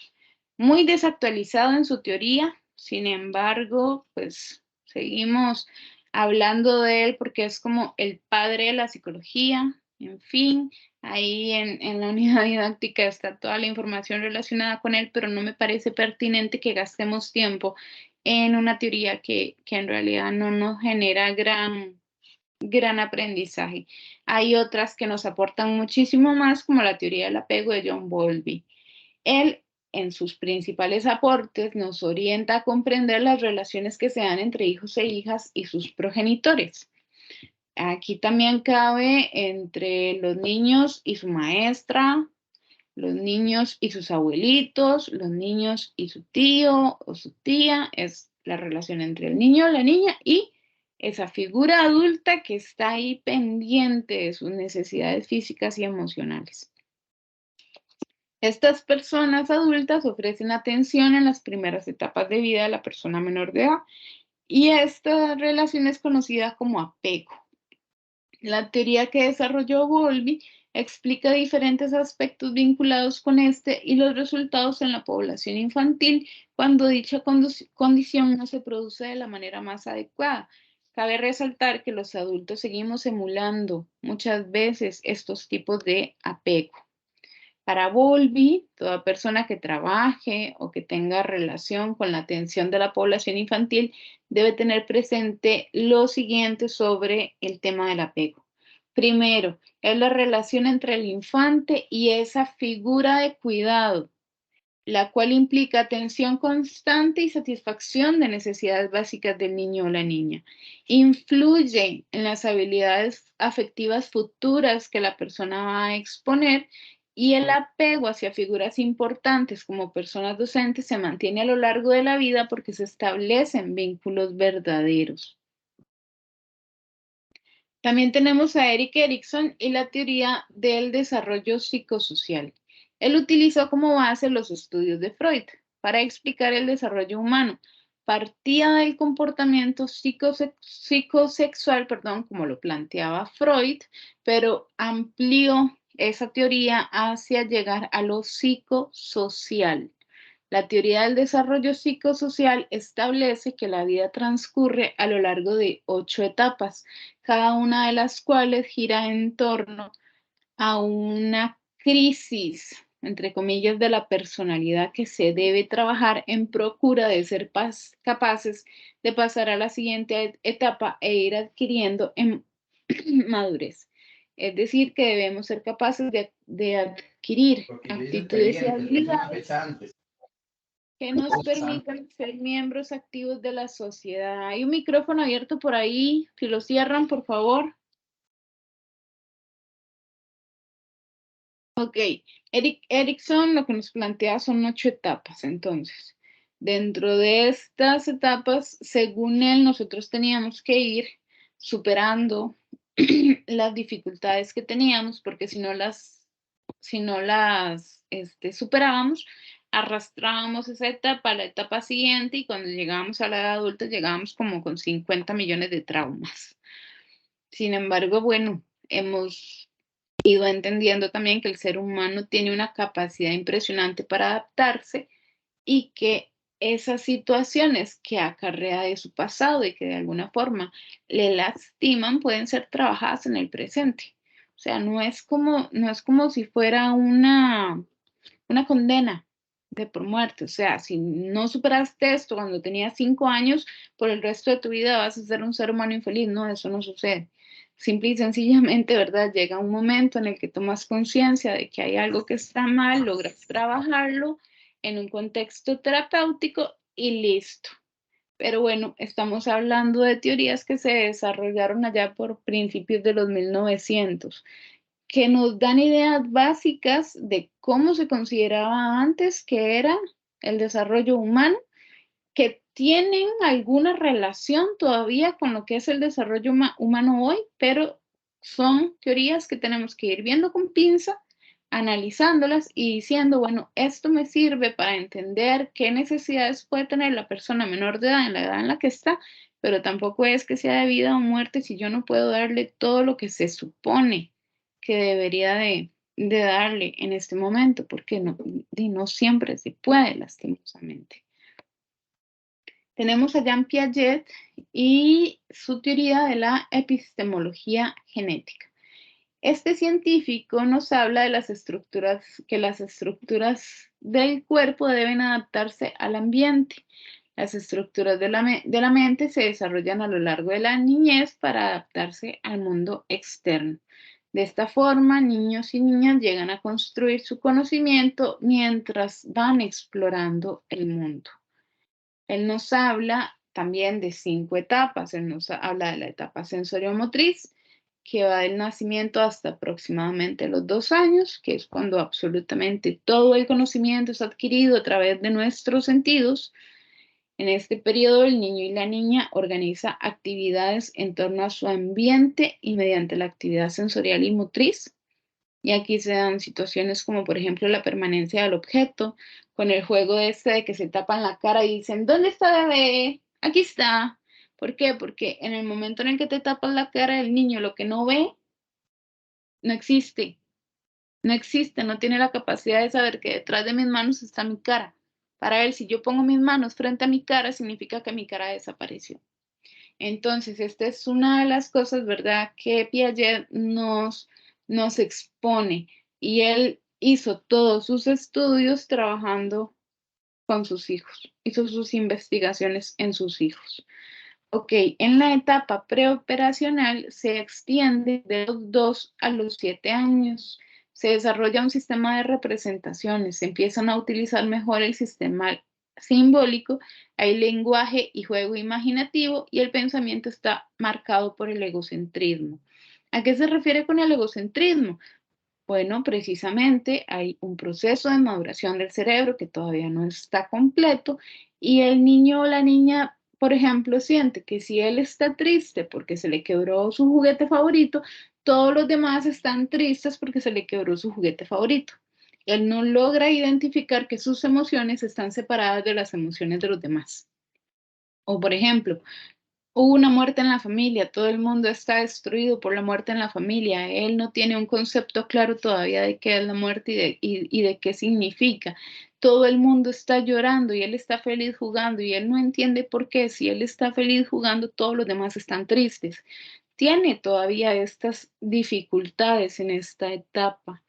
Muy desactualizado en su teoría, sin embargo, pues seguimos hablando de él porque es como el padre de la psicología. En fin, ahí en la unidad didáctica está toda la información relacionada con él, pero no me parece pertinente que gastemos tiempo en una teoría que en realidad no nos genera gran aprendizaje. Hay otras que nos aportan muchísimo más, como la teoría del apego de John Bowlby. Él, en sus principales aportes, nos orienta a comprender las relaciones que se dan entre hijos e hijas y sus progenitores. Aquí también cabe entre los niños y su maestra, los niños y sus abuelitos, los niños y su tío o su tía, es la relación entre el niño, la niña y esa figura adulta que está ahí pendiente de sus necesidades físicas y emocionales. Estas personas adultas ofrecen atención en las primeras etapas de vida de la persona menor de edad y esta relación es conocida como apego. La teoría que desarrolló Bowlby explica diferentes aspectos vinculados con este y los resultados en la población infantil cuando dicha condición no se produce de la manera más adecuada. Cabe resaltar que los adultos seguimos emulando muchas veces estos tipos de apego. Para Bowlby, toda persona que trabaje o que tenga relación con la atención de la población infantil debe tener presente lo siguiente sobre el tema del apego. Primero, es la relación entre el infante y esa figura de cuidado, la cual implica atención constante y satisfacción de necesidades básicas del niño o la niña. Influye en las habilidades afectivas futuras que la persona va a exponer y el apego hacia figuras importantes como personas docentes se mantiene a lo largo de la vida porque se establecen vínculos verdaderos. También tenemos a Erik Erikson y la teoría del desarrollo psicosocial. Él utilizó como base los estudios de Freud para explicar el desarrollo humano. Partía del comportamiento psicosexual, como lo planteaba Freud, pero amplió esa teoría hacia llegar a lo psicosocial. La teoría del desarrollo psicosocial establece que la vida transcurre a lo largo de 8 etapas, cada una de las cuales gira en torno a una crisis, entre comillas, de la personalidad que se debe trabajar en procura de ser capaces de pasar a la siguiente etapa e ir adquiriendo en madurez. Es decir, que debemos ser capaces de adquirir actitudes y habilidades que nos permitan ser miembros activos de la sociedad. Hay un micrófono abierto por ahí, si lo cierran, por favor. Ok, Erik Erikson lo que nos plantea son 8 etapas, entonces. Dentro de estas etapas, según él, nosotros teníamos que ir superando las dificultades que teníamos, porque si no las superábamos, arrastrábamos esa etapa a la etapa siguiente y cuando llegábamos a la edad adulta llegábamos como con 50 millones de traumas. Sin embargo, bueno, hemos ido entendiendo también que el ser humano tiene una capacidad impresionante para adaptarse y que esas situaciones que acarrea de su pasado y que de alguna forma le lastiman pueden ser trabajadas en el presente. O sea, no es como si fuera una condena de por muerte. O sea, si no superaste esto cuando tenías 5 años, por el resto de tu vida vas a ser un ser humano infeliz. No, eso no sucede. Simple y sencillamente, ¿verdad? Llega un momento en el que tomas conciencia de que hay algo que está mal, logras trabajarlo en un contexto terapéutico y listo. Pero bueno, estamos hablando de teorías que se desarrollaron allá por principios de los 1900, que nos dan ideas básicas de cómo se consideraba antes que era el desarrollo humano, que tienen alguna relación todavía con lo que es el desarrollo humano hoy, pero son teorías que tenemos que ir viendo con pinza, analizándolas y diciendo, bueno, esto me sirve para entender qué necesidades puede tener la persona menor de edad en la edad en la que está, pero tampoco es que sea de vida o muerte si yo no puedo darle todo lo que se supone que debería de darle en este momento, porque no siempre se puede, lastimosamente. Tenemos a Jean Piaget y su teoría de la epistemología genética. Este científico nos habla de que las estructuras del cuerpo deben adaptarse al ambiente. Las estructuras de la mente se desarrollan a lo largo de la niñez para adaptarse al mundo externo. De esta forma, niños y niñas llegan a construir su conocimiento mientras van explorando el mundo. Él nos habla también de 5 etapas. Él nos habla de la etapa sensoriomotriz, que va del nacimiento hasta aproximadamente los 2 años, que es cuando absolutamente todo el conocimiento es adquirido a través de nuestros sentidos. En este periodo, el niño y la niña organizan actividades en torno a su ambiente y mediante la actividad sensorial y motriz. Y aquí se dan situaciones como, por ejemplo, la permanencia del objeto, con el juego de que se tapan la cara y dicen, ¿dónde está bebé? Aquí está. ¿Por qué? Porque en el momento en el que te tapas la cara del niño, lo que no ve, no existe. No existe, no tiene la capacidad de saber que detrás de mis manos está mi cara. Para él, si yo pongo mis manos frente a mi cara, significa que mi cara desapareció. Entonces, esta es una de las cosas, ¿verdad?, que Piaget nos expone. Y él hizo todos sus estudios trabajando con sus hijos. Hizo sus investigaciones en sus hijos. Ok, en la etapa preoperacional se extiende de los 2 a los 7 años. Se desarrolla un sistema de representaciones. Se empiezan a utilizar mejor el sistema simbólico, hay lenguaje y juego imaginativo y el pensamiento está marcado por el egocentrismo. ¿A qué se refiere con el egocentrismo? Bueno, precisamente hay un proceso de maduración del cerebro que todavía no está completo y el niño o la niña, por ejemplo, siente que si él está triste porque se le quebró su juguete favorito, todos los demás están tristes porque se le quebró su juguete favorito. Él no logra identificar que sus emociones están separadas de las emociones de los demás. O, por ejemplo, hubo una muerte en la familia, todo el mundo está destruido por la muerte en la familia. Él no tiene un concepto claro todavía de qué es la muerte y de qué significa. Todo el mundo está llorando y él está feliz jugando y él no entiende por qué. Si él está feliz jugando, todos los demás están tristes. Tiene todavía estas dificultades en esta etapa.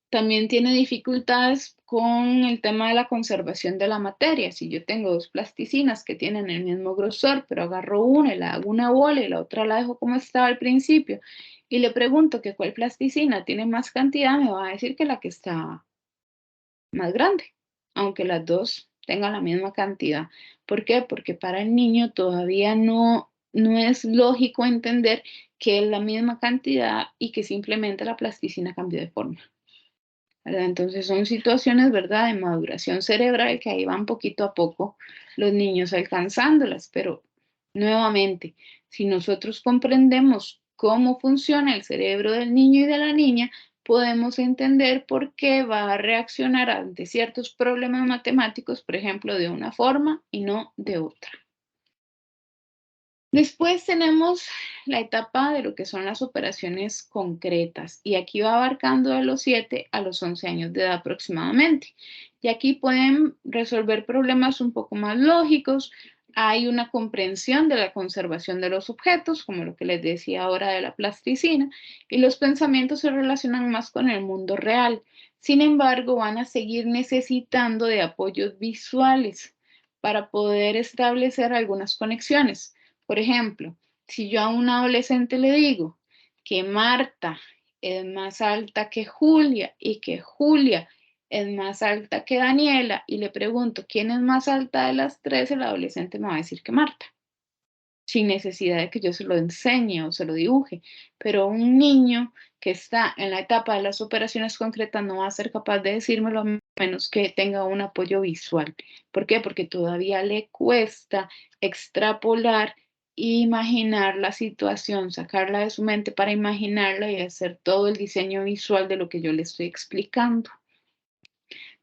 También tiene dificultades con el tema de la conservación de la materia. Si yo tengo 2 plasticinas que tienen el mismo grosor, pero agarro una y la hago una bola y la otra la dejo como estaba al principio, y le pregunto que cuál plasticina tiene más cantidad, me va a decir que la que está más grande, aunque las 2 tengan la misma cantidad. ¿Por qué? Porque para el niño todavía no es lógico entender que es la misma cantidad y que simplemente la plasticina cambió de forma. ¿Verdad? Entonces son situaciones, ¿verdad?, de maduración cerebral que ahí van poquito a poco los niños alcanzándolas, pero nuevamente, si nosotros comprendemos cómo funciona el cerebro del niño y de la niña, podemos entender por qué va a reaccionar ante ciertos problemas matemáticos, por ejemplo, de una forma y no de otra. Después tenemos la etapa de lo que son las operaciones concretas y aquí va abarcando de los 7 a los 11 años de edad aproximadamente. Y aquí pueden resolver problemas un poco más lógicos. Hay una comprensión de la conservación de los objetos, como lo que les decía ahora de la plasticina, y los pensamientos se relacionan más con el mundo real. Sin embargo, van a seguir necesitando de apoyos visuales para poder establecer algunas conexiones. Por ejemplo, si yo a un adolescente le digo que Marta es más alta que Julia y que Julia es más alta que Daniela y le pregunto quién es más alta de las tres, el adolescente me va a decir que Marta, sin necesidad de que yo se lo enseñe o se lo dibuje. Pero un niño que está en la etapa de las operaciones concretas no va a ser capaz de decírmelo a menos que tenga un apoyo visual. ¿Por qué? Porque todavía le cuesta extrapolar imaginar la situación, sacarla de su mente para imaginarla y hacer todo el diseño visual de lo que yo le estoy explicando.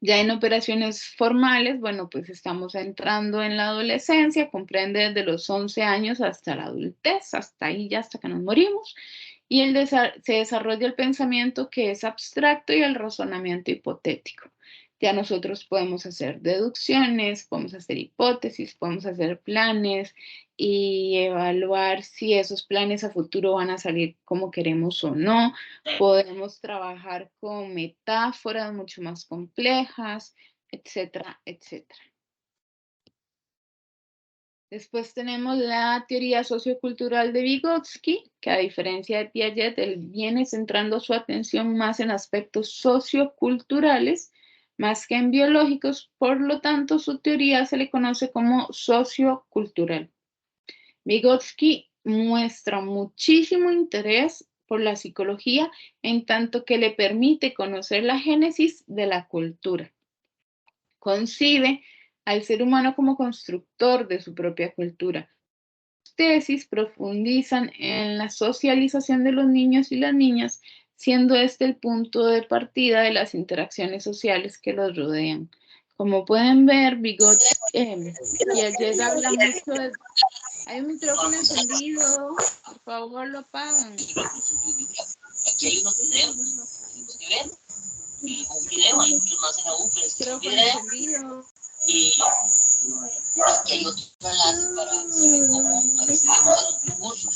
Ya en operaciones formales, bueno, pues estamos entrando en la adolescencia, comprende desde los 11 años hasta la adultez, hasta ahí ya hasta que nos morimos, y se desarrolla el pensamiento que es abstracto y el razonamiento hipotético. Ya nosotros podemos hacer deducciones, podemos hacer hipótesis, podemos hacer planes y evaluar si esos planes a futuro van a salir como queremos o no. Podemos trabajar con metáforas mucho más complejas, etcétera, etcétera. Después tenemos la teoría sociocultural de Vygotsky, que a diferencia de Piaget, él viene centrando su atención más en aspectos socioculturales, más que en biológicos, por lo tanto su teoría se le conoce como sociocultural. Vygotsky muestra muchísimo interés por la psicología en tanto que le permite conocer la génesis de la cultura. Concibe al ser humano como constructor de su propia cultura. Sus tesis profundizan en la socialización de los niños y las niñas, siendo este el punto de partida de las interacciones sociales que los rodean. Como pueden ver, Vygotsky Piaget habla mucho de... Hay un micrófono encendido, por favor lo apagan. Aquí hay unos videos, ¿sí ven? Un video, hay muchos más en aún, pero este es un video. Encendido. Y aquí hay otro enlace para saber cómo accedemos a los recursos.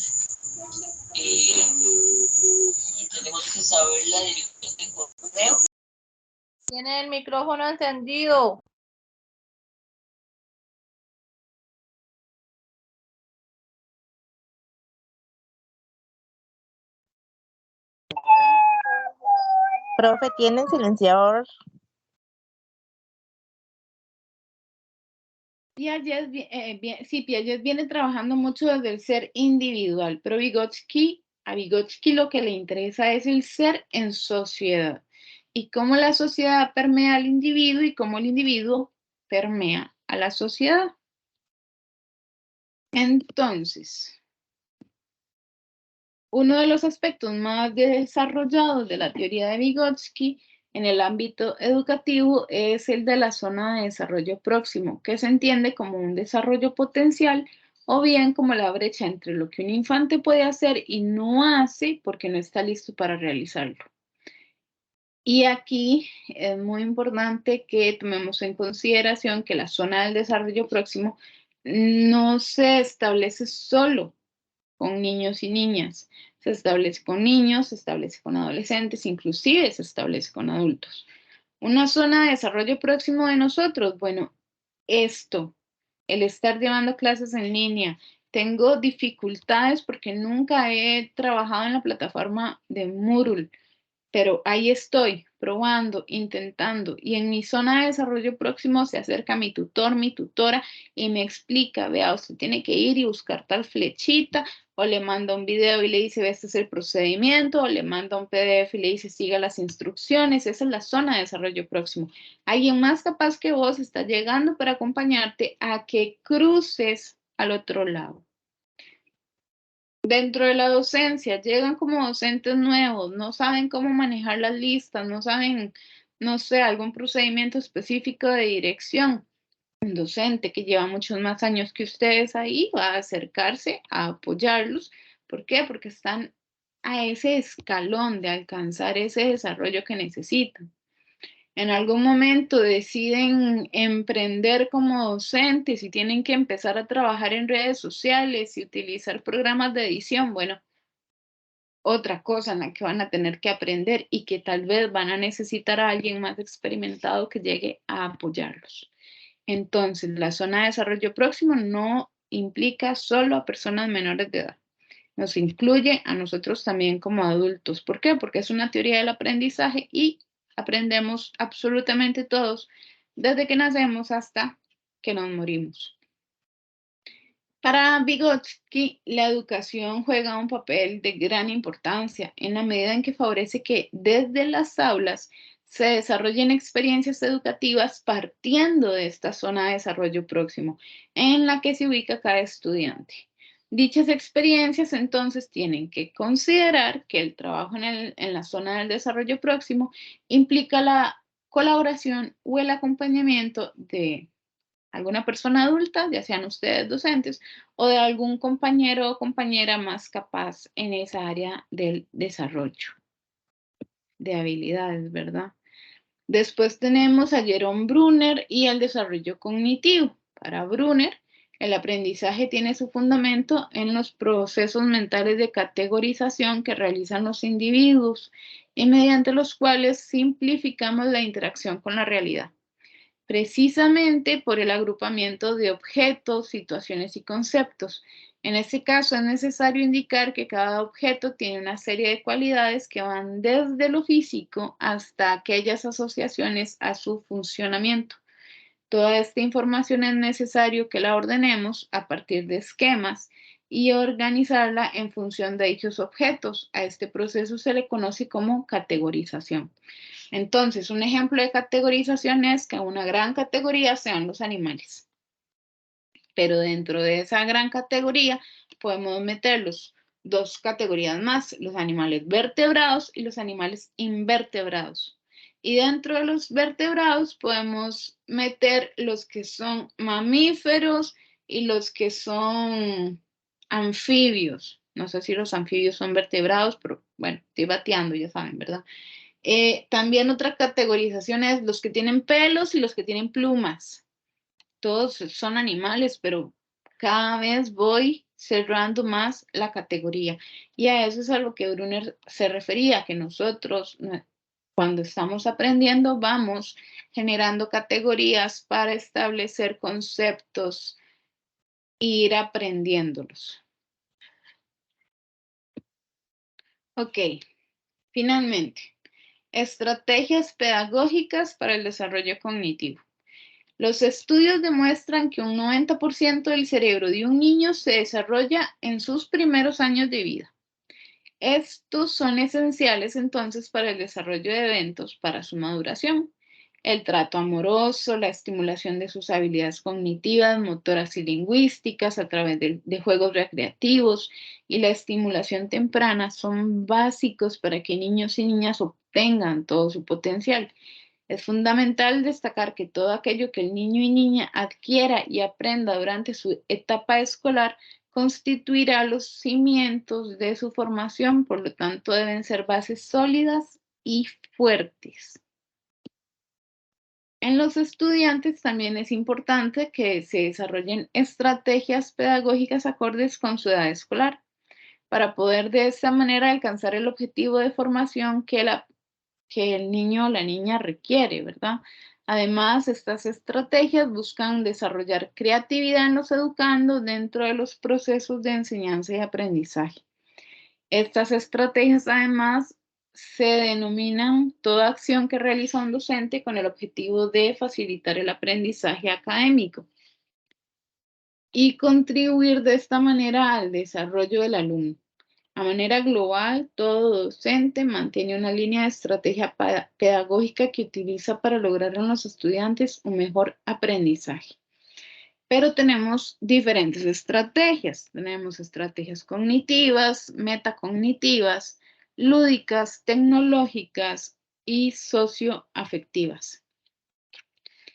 Y tenemos que saber la dirección de correo. Tiene el micrófono encendido. Profe, ¿tiene el silenciador? Piaget viene trabajando mucho desde el ser individual, pero a Vygotsky lo que le interesa es el ser en sociedad y cómo la sociedad permea al individuo y cómo el individuo permea a la sociedad. Entonces, uno de los aspectos más desarrollados de la teoría de Vygotsky en el ámbito educativo es el de la zona de desarrollo próximo, que se entiende como un desarrollo potencial o bien como la brecha entre lo que un infante puede hacer y no hace porque no está listo para realizarlo. Y aquí es muy importante que tomemos en consideración que la zona del desarrollo próximo no se establece solo con niños y niñas. Se establece con niños, se establece con adolescentes, inclusive se establece con adultos. Una zona de desarrollo próximo de nosotros, bueno, el estar llevando clases en línea. Tengo dificultades porque nunca he trabajado en la plataforma de Moodle, pero ahí estoy, probando, intentando, y en mi zona de desarrollo próximo se acerca mi tutor, mi tutora, y me explica, vea, usted tiene que ir y buscar tal flechita, o le manda un video y le dice, ve, este es el procedimiento, o le manda un PDF y le dice, siga las instrucciones. Esa es la zona de desarrollo próximo. Alguien más capaz que vos está llegando para acompañarte a que cruces al otro lado. Dentro de la docencia, llegan como docentes nuevos, no saben cómo manejar las listas, no saben, no sé, algún procedimiento específico de dirección. Un docente que lleva muchos más años que ustedes ahí va a acercarse a apoyarlos. ¿Por qué? Porque están a ese escalón de alcanzar ese desarrollo que necesitan. En algún momento deciden emprender como docentes y tienen que empezar a trabajar en redes sociales y utilizar programas de edición. Bueno, otra cosa en la que van a tener que aprender y que tal vez van a necesitar a alguien más experimentado que llegue a apoyarlos. Entonces, la zona de desarrollo próximo no implica solo a personas menores de edad. Nos incluye a nosotros también como adultos. ¿Por qué? Porque es una teoría del aprendizaje y aprendemos absolutamente todos desde que nacemos hasta que nos morimos. Para Vygotsky, la educación juega un papel de gran importancia en la medida en que favorece que desde las aulas se desarrollen experiencias educativas partiendo de esta zona de desarrollo próximo en la que se ubica cada estudiante. Dichas experiencias entonces tienen que considerar que el trabajo en la zona del desarrollo próximo implica la colaboración o el acompañamiento de alguna persona adulta, ya sean ustedes docentes, o de algún compañero o compañera más capaz en esa área del desarrollo de habilidades, ¿verdad? Después tenemos a Jerome Brunner y el desarrollo cognitivo. Para Brunner, el aprendizaje tiene su fundamento en los procesos mentales de categorización que realizan los individuos y mediante los cuales simplificamos la interacción con la realidad, precisamente por el agrupamiento de objetos, situaciones y conceptos. En este caso es necesario indicar que cada objeto tiene una serie de cualidades que van desde lo físico hasta aquellas asociaciones a su funcionamiento. Toda esta información es necesario que la ordenemos a partir de esquemas y organizarla en función de dichos objetos. A este proceso se le conoce como categorización. Entonces, un ejemplo de categorización es que una gran categoría sean los animales. Pero dentro de esa gran categoría podemos meter dos categorías más, los animales vertebrados y los animales invertebrados. Y dentro de los vertebrados podemos meter los que son mamíferos y los que son anfibios. No sé si los anfibios son vertebrados, pero bueno, estoy bateando, ya saben, ¿verdad? También otra categorización es los que tienen pelos y los que tienen plumas. Todos son animales, pero cada vez voy cerrando más la categoría. Y a eso es a lo que Brunner se refería, que nosotros cuando estamos aprendiendo vamos generando categorías para establecer conceptos e ir aprendiéndolos. Ok, finalmente. Estrategias pedagógicas para el desarrollo cognitivo. Los estudios demuestran que un 90% del cerebro de un niño se desarrolla en sus primeros años de vida. Estos son esenciales entonces para el desarrollo de eventos para su maduración. El trato amoroso, la estimulación de sus habilidades cognitivas, motoras y lingüísticas a través de juegos recreativos y la estimulación temprana son básicos para que niños y niñas obtengan todo su potencial. Es fundamental destacar que todo aquello que el niño y niña adquiera y aprenda durante su etapa escolar constituirá los cimientos de su formación, por lo tanto deben ser bases sólidas y fuertes. En los estudiantes también es importante que se desarrollen estrategias pedagógicas acordes con su edad escolar, para poder de esta manera alcanzar el objetivo de formación que el niño o la niña requiere, ¿verdad? Además, estas estrategias buscan desarrollar creatividad en los educandos dentro de los procesos de enseñanza y aprendizaje. Estas estrategias, además, se denominan toda acción que realiza un docente con el objetivo de facilitar el aprendizaje académico y contribuir de esta manera al desarrollo del alumno. A manera global, todo docente mantiene una línea de estrategia pedagógica que utiliza para lograr en los estudiantes un mejor aprendizaje. Pero tenemos diferentes estrategias. Tenemos estrategias cognitivas, metacognitivas, lúdicas, tecnológicas y socioafectivas.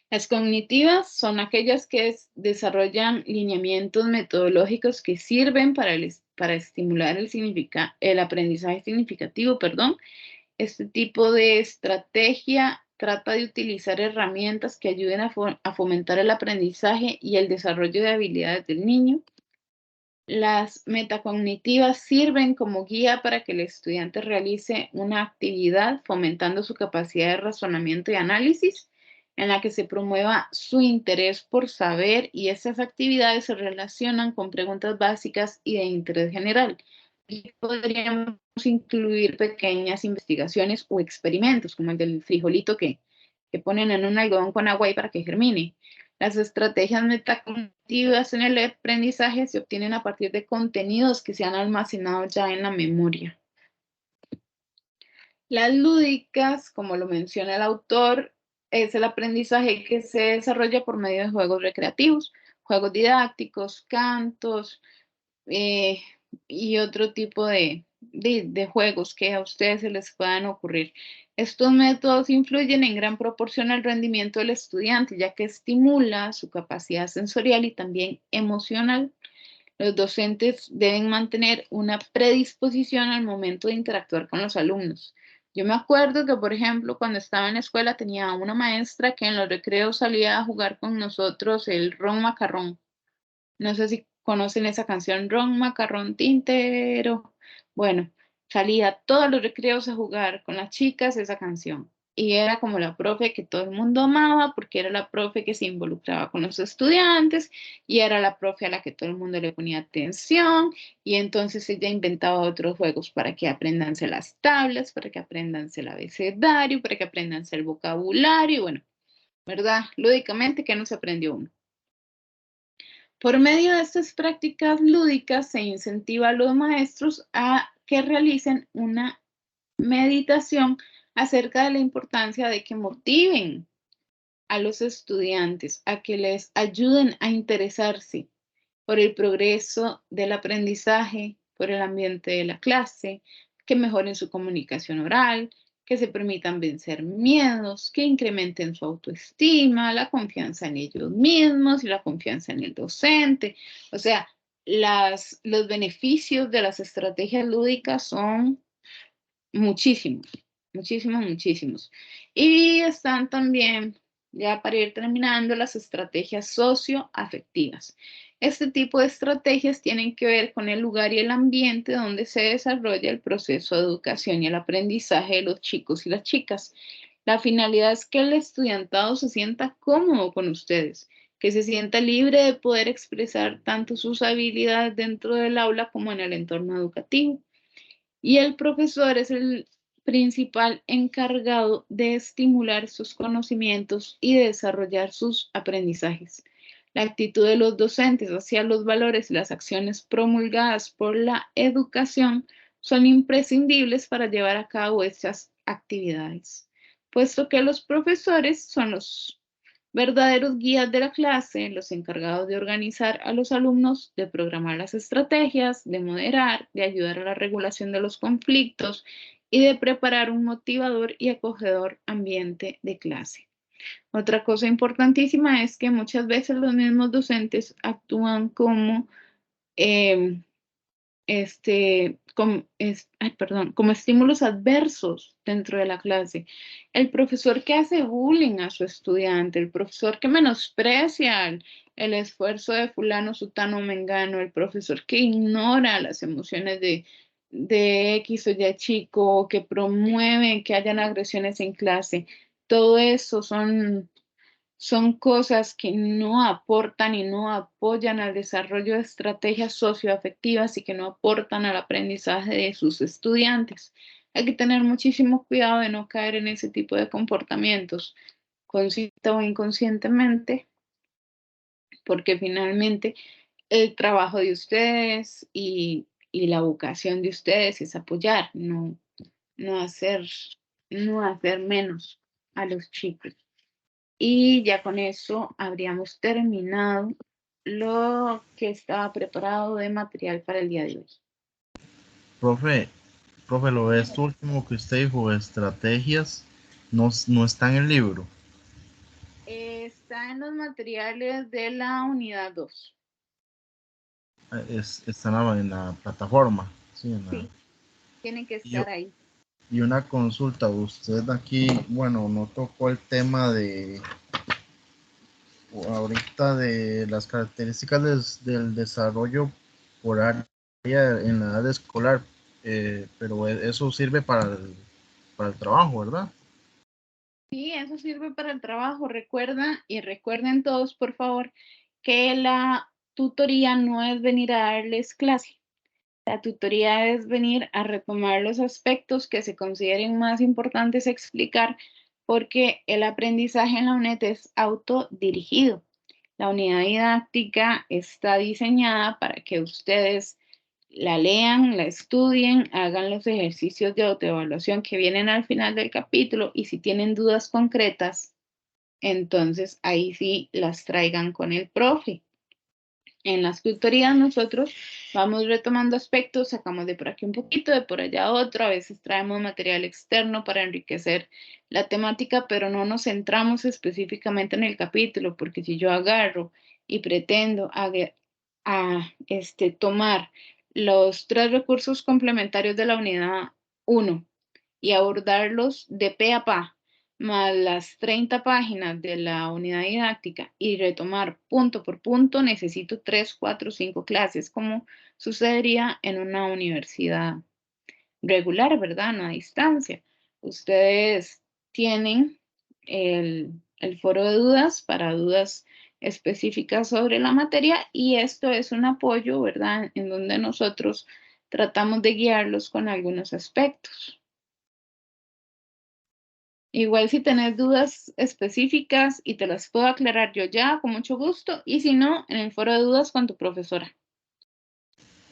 Las cognitivas son aquellas que desarrollan lineamientos metodológicos que sirven para estimular el aprendizaje significativo. Este tipo de estrategia trata de utilizar herramientas que ayuden a fomentar el aprendizaje y el desarrollo de habilidades del niño. Las metacognitivas sirven como guía para que el estudiante realice una actividad fomentando su capacidad de razonamiento y análisis, en la que se promueva su interés por saber, y esas actividades se relacionan con preguntas básicas y de interés general. Y podríamos incluir pequeñas investigaciones o experimentos, como el del frijolito que ponen en un algodón con agua y para que germine. Las estrategias metacognitivas en el aprendizaje se obtienen a partir de contenidos que se han almacenado ya en la memoria. Las lúdicas, como lo menciona el autor, es el aprendizaje que se desarrolla por medio de juegos recreativos, juegos didácticos, cantos y otro tipo de juegos que a ustedes se les puedan ocurrir. Estos métodos influyen en gran proporción al rendimiento del estudiante, ya que estimula su capacidad sensorial y también emocional. Los docentes deben mantener una predisposición al momento de interactuar con los alumnos. Yo me acuerdo que, por ejemplo, cuando estaba en la escuela tenía una maestra que en los recreos salía a jugar con nosotros el ron macarrón. No sé si conocen esa canción, ron macarrón tintero. Bueno, salía todos los recreos a jugar con las chicas esa canción. Y era como la profe que todo el mundo amaba, porque era la profe que se involucraba con los estudiantes y era la profe a la que todo el mundo le ponía atención. Y entonces ella inventaba otros juegos para que aprendanse las tablas, para que aprendanse el abecedario, para que aprendanse el vocabulario. Y bueno, ¿verdad? Lúdicamente, ¿qué no se aprendió uno? Por medio de estas prácticas lúdicas se incentiva a los maestros a que realicen una meditación acerca de la importancia de que motiven a los estudiantes, a que les ayuden a interesarse por el progreso del aprendizaje, por el ambiente de la clase, que mejoren su comunicación oral, que se permitan vencer miedos, que incrementen su autoestima, la confianza en ellos mismos y la confianza en el docente. O sea, los beneficios de las estrategias lúdicas son muchísimos, muchísimos, muchísimos. Y están también, ya para ir terminando, las estrategias socioafectivas. Este tipo de estrategias tienen que ver con el lugar y el ambiente donde se desarrolla el proceso de educación y el aprendizaje de los chicos y las chicas. La finalidad es que el estudiantado se sienta cómodo con ustedes, que se sienta libre de poder expresar tanto sus habilidades dentro del aula como en el entorno educativo. Y el profesor es el principal encargado de estimular sus conocimientos y de desarrollar sus aprendizajes. La actitud de los docentes hacia los valores y las acciones promulgadas por la educación son imprescindibles para llevar a cabo estas actividades, puesto que los profesores son los verdaderos guías de la clase, los encargados de organizar a los alumnos, de programar las estrategias, de moderar, de ayudar a la regulación de los conflictos y de preparar un motivador y acogedor ambiente de clase. Otra cosa importantísima es que muchas veces los mismos docentes actúan como como estímulos adversos dentro de la clase. El profesor que hace bullying a su estudiante, el profesor que menosprecia el esfuerzo de fulano, sutano, mengano, el profesor que ignora las emociones de X o Y chico, que promueve que hayan agresiones en clase. Todo eso son cosas que no aportan y no apoyan al desarrollo de estrategias socioafectivas y que no aportan al aprendizaje de sus estudiantes. Hay que tener muchísimo cuidado de no caer en ese tipo de comportamientos, consciente o inconscientemente, porque finalmente el trabajo de ustedes y la vocación de ustedes es apoyar, no hacer menos a los chicos. Y ya con eso habríamos terminado lo que estaba preparado de material para el día de hoy. Profe, lo de esto último que usted dijo, estrategias, no está en el libro. Está en los materiales de la unidad 2. Está en la plataforma. Sí, Sí, tiene que Y, estar ahí. y una consulta, usted aquí, bueno, no tocó el tema de ahorita de las características del desarrollo por área en la edad escolar, pero eso sirve para el trabajo, ¿verdad? Sí, eso sirve para el trabajo. Recuerden todos, por favor, que la tutoría no es venir a darles clase. La tutoría es venir a retomar los aspectos que se consideren más importantes explicar, porque el aprendizaje en la UNED es autodirigido. La unidad didáctica está diseñada para que ustedes la lean, la estudien, hagan los ejercicios de autoevaluación que vienen al final del capítulo y si tienen dudas concretas, entonces ahí sí las traigan con el profe. En las tutorías nosotros vamos retomando aspectos, sacamos de por aquí un poquito, de por allá otro, a veces traemos material externo para enriquecer la temática, pero no nos centramos específicamente en el capítulo, porque si yo agarro y pretendo tomar los 3 recursos complementarios de la unidad 1 y abordarlos de pe a pa, más las 30 páginas de la unidad didáctica y retomar punto por punto, necesito 3, 4, 5 clases, como sucedería en una universidad regular, ¿verdad? No a distancia. Ustedes tienen el foro de dudas para dudas específicas sobre la materia y esto es un apoyo, ¿verdad? En donde nosotros tratamos de guiarlos con algunos aspectos. Igual si tenés dudas específicas y te las puedo aclarar yo ya, con mucho gusto, y si no, en el foro de dudas con tu profesora.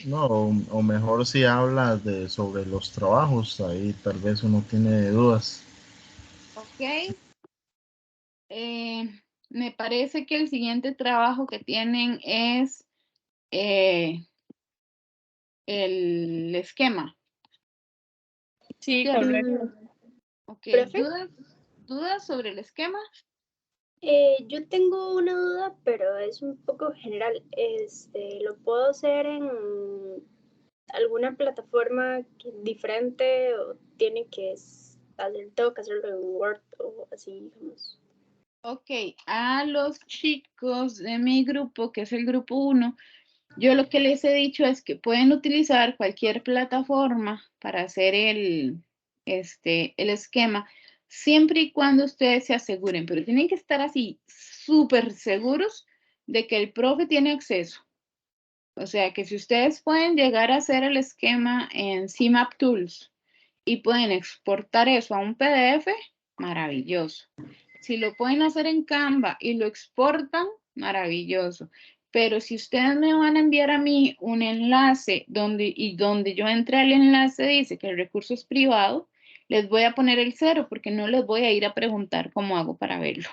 No, o mejor si hablas sobre los trabajos, ahí tal vez uno tiene dudas. Ok. Me parece que el siguiente trabajo que tienen es el esquema. Sí, ¿Cierto? correcto. Ok, ¿Profe? ¿dudas sobre el esquema? Yo tengo una duda, pero es un poco general. ¿Lo puedo hacer en alguna plataforma diferente o tengo que hacerlo en Word o así, digamos? Ok, a los chicos de mi grupo, que es el grupo 1, yo lo que les he dicho es que pueden utilizar cualquier plataforma para hacer el esquema, siempre y cuando ustedes se aseguren, pero tienen que estar así súper seguros de que el profe tiene acceso. O sea, que si ustedes pueden llegar a hacer el esquema en CMap Tools y pueden exportar eso a un PDF, maravilloso. Si lo pueden hacer en Canva y lo exportan, maravilloso. Pero si ustedes me van a enviar a mí un enlace donde yo entre al enlace dice que el recurso es privado, les voy a poner el 0 porque no les voy a ir a preguntar cómo hago para verlo.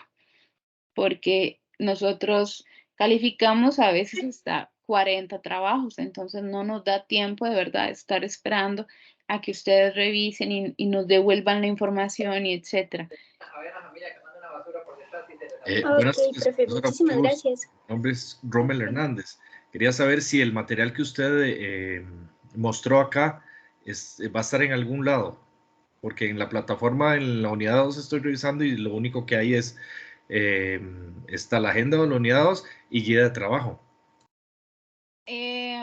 Porque nosotros calificamos a veces hasta 40 trabajos, entonces no nos da tiempo de verdad estar esperando a que ustedes revisen y nos devuelvan la información y etcétera. Ok, Buenas tardes, profe, profesora, muchísimas mucho gusto. gracias. Mi nombre es Rommel Hernández. Quería saber si el material que usted mostró acá va a estar en algún lado, porque en la plataforma, en la unidad 2 estoy revisando y lo único que hay está la agenda de la unidad 2 y guía de trabajo.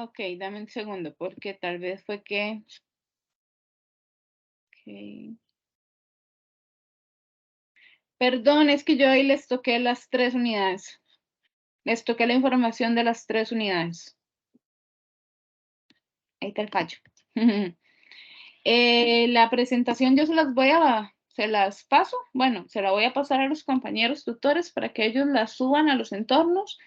Ok, dame un segundo, porque tal vez fue que... Okay. Perdón, es que yo hoy les toqué las 3 unidades. Les toqué la información de las 3 unidades. Ahí está el fallo. La presentación yo se las paso. Bueno, se la voy a pasar a los compañeros tutores para que ellos la suban a los entornos.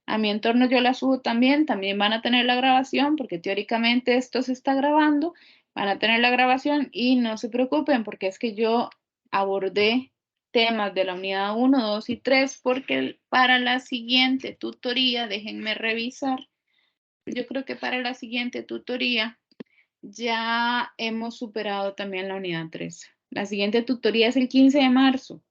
A mi entorno yo la subo también. También van a tener la grabación porque teóricamente esto se está grabando. Van a tener la grabación y no se preocupen porque es que yo abordé temas de la unidad 1, 2 y 3, porque para la siguiente tutoría, déjenme revisar, yo creo que para la siguiente tutoría ya hemos superado también la unidad 3. La siguiente tutoría es el 15 de marzo.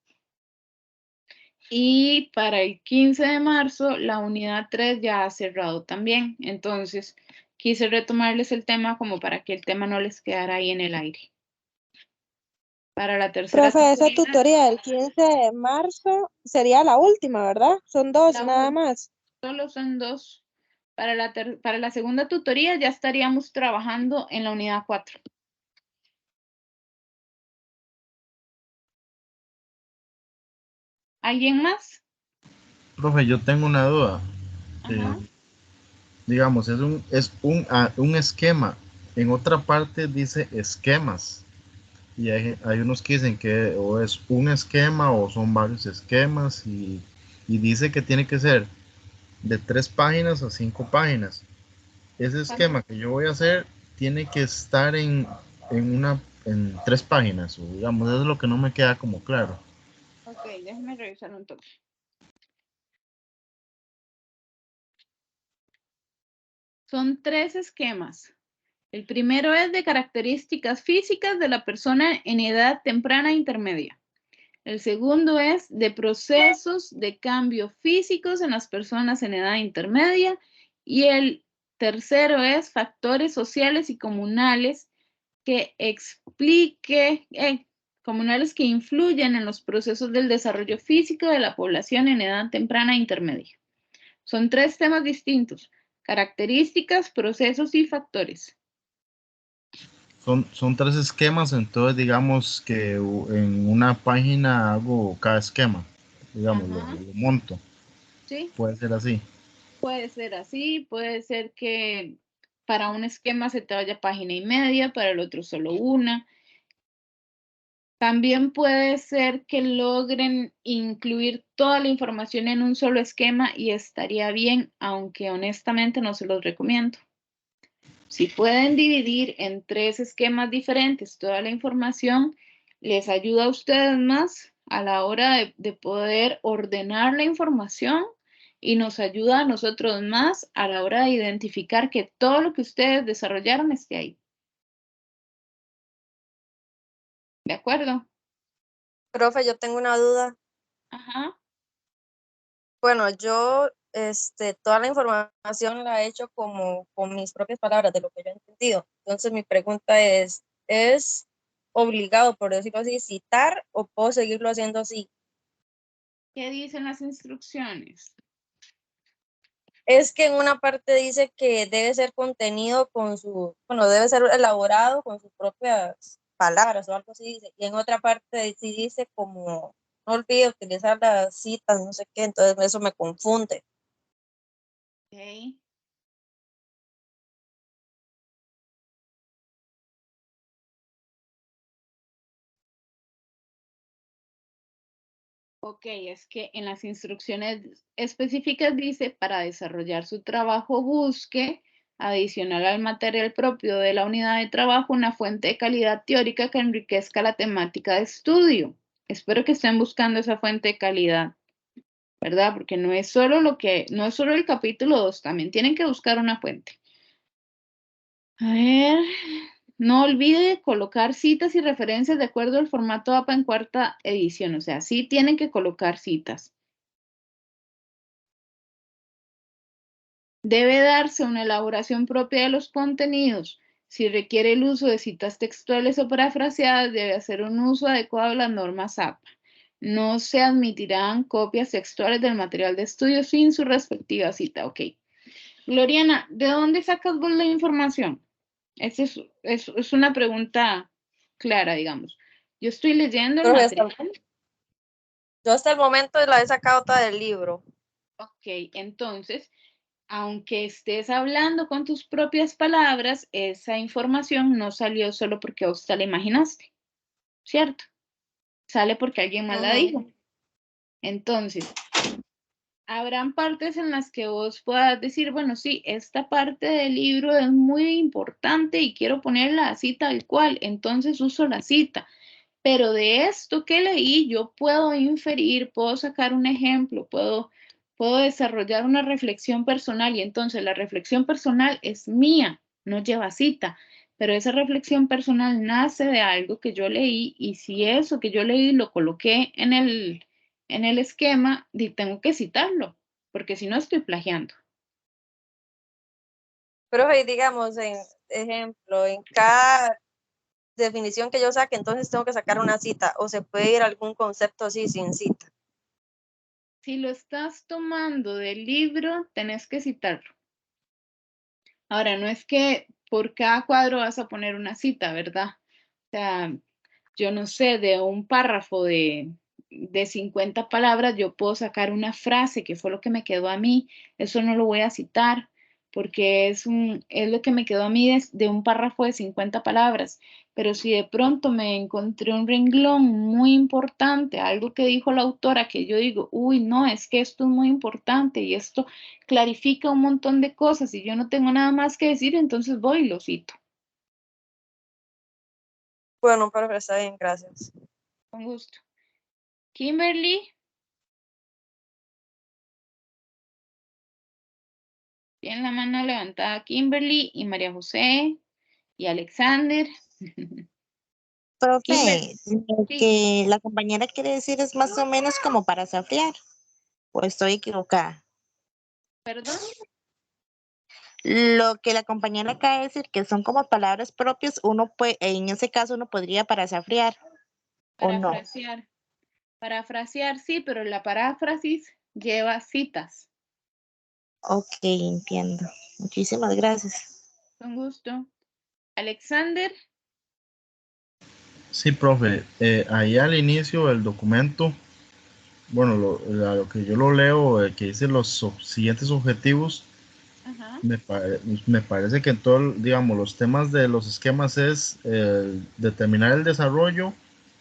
Y para el 15 de marzo, la unidad 3 ya ha cerrado también. Entonces, quise retomarles el tema como para que el tema no les quedara ahí en el aire. Para la tercera Profe, esa tutoría, tutoría del 15 de marzo sería la última, ¿verdad? Son dos la nada última. más. Solo son 2. Para la segunda tutoría ya estaríamos trabajando en la unidad 4. ¿Alguien más? Profe, yo tengo una duda. Ajá. Digamos, un esquema. En otra parte dice esquemas. Y hay unos que dicen que o es un esquema o son varios esquemas y dice que tiene que ser de 3 páginas a 5 páginas. Ese esquema que yo voy a hacer tiene que estar en 3 páginas, o digamos, eso es lo que no me queda como claro. Ok, déjenme revisar un toque. Son 3 esquemas. El primero es de características físicas de la persona en edad temprana e intermedia. El segundo es de procesos de cambio físicos en las personas en edad intermedia. Y el tercero es factores sociales y comunales que comunales que influyen en los procesos del desarrollo físico de la población en edad temprana e intermedia. Son 3 temas distintos: características, procesos y factores. Son 3 esquemas, entonces digamos que en una página hago cada esquema, digamos, lo monto. ¿Sí? Puede ser así. Puede ser así, puede ser que para un esquema se te vaya página y media, para el otro solo una. También puede ser que logren incluir toda la información en un solo esquema y estaría bien, aunque honestamente no se los recomiendo. Si pueden dividir en 3 esquemas diferentes toda la información, les ayuda a ustedes más a la hora de poder ordenar la información y nos ayuda a nosotros más a la hora de identificar que todo lo que ustedes desarrollaron esté ahí. ¿De acuerdo? Profe, yo tengo una duda. Ajá. Bueno, yo toda la información la he hecho como con mis propias palabras, de lo que yo he entendido. Entonces, mi pregunta ¿es obligado, por decirlo así, citar o puedo seguirlo haciendo así? ¿Qué dicen las instrucciones? Es que en una parte dice que debe ser contenido debe ser elaborado con sus propias palabras o algo así dice. Y en otra parte sí dice como, no olvide utilizar las citas, no sé qué, entonces eso me confunde. Ok. Ok, es que en las instrucciones específicas dice, para desarrollar su trabajo busque, adicional al material propio de la unidad de trabajo, una fuente de calidad teórica que enriquezca la temática de estudio. Espero que estén buscando esa fuente de calidad, ¿verdad? Porque no es solo el capítulo 2, también tienen que buscar una fuente. A ver, no olvide colocar citas y referencias de acuerdo al formato APA en 4ª edición, o sea, sí tienen que colocar citas. Debe darse una elaboración propia de los contenidos. Si requiere el uso de citas textuales o parafraseadas, debe hacer un uso adecuado de las normas APA. No se admitirán copias textuales del material de estudio sin su respectiva cita. Ok. Gloriana, ¿de dónde sacas vos la información? Esa es una pregunta clara, digamos. Yo estoy leyendo el material. Yo hasta el momento la he sacado toda del libro. Ok, entonces, aunque estés hablando con tus propias palabras, esa información no salió solo porque vos te la imaginaste, ¿cierto? Sale porque alguien más la dijo. Entonces, habrán partes en las que vos puedas decir, bueno, sí, esta parte del libro es muy importante y quiero ponerla así tal cual, entonces uso la cita. pero de esto que leí yo puedo inferir, puedo sacar un ejemplo, puedo desarrollar una reflexión personal y entonces la reflexión personal es mía, no lleva cita, pero esa reflexión personal nace de algo que yo leí y si eso que yo leí lo coloqué en el esquema, tengo que citarlo, porque si no estoy plagiando. Profe, digamos, en ejemplo, en cada definición que yo saque, entonces tengo que sacar una cita o se puede ir a algún concepto así sin cita. Si lo estás tomando del libro, tenés que citarlo. Ahora, no es que por cada cuadro vas a poner una cita, ¿verdad? O sea, yo no sé, de un párrafo de 50 palabras, yo puedo sacar una frase que fue lo que me quedó a mí. Eso no lo voy a citar porque es lo que me quedó a mí de un párrafo de 50 palabras. Pero si de pronto me encontré un renglón muy importante, algo que dijo la autora, que yo digo, uy, no, es que esto es muy importante y esto clarifica un montón de cosas y yo no tengo nada más que decir, entonces voy y lo cito. Bueno, profe, está bien, gracias. Con gusto. Kimberly. Tienen la mano levantada Kimberly y María José y Alexander. Profe, lo Sí. que la compañera quiere decir es más o menos como para zafriar, o estoy equivocada. ¿Perdón? Lo que la compañera acaba de decir, que son como palabras propias, uno puede, en ese caso uno podría parafrasear, ¿o no? Parafrasear. Parafrasear, sí, pero la paráfrasis lleva citas. Ok, entiendo. Muchísimas gracias. Con gusto. Alexander. Sí, profe. Ahí al inicio del documento, bueno, lo que yo lo leo, que dice los siguientes objetivos, Ajá. me parece que en todo, digamos, los temas de los esquemas es determinar el desarrollo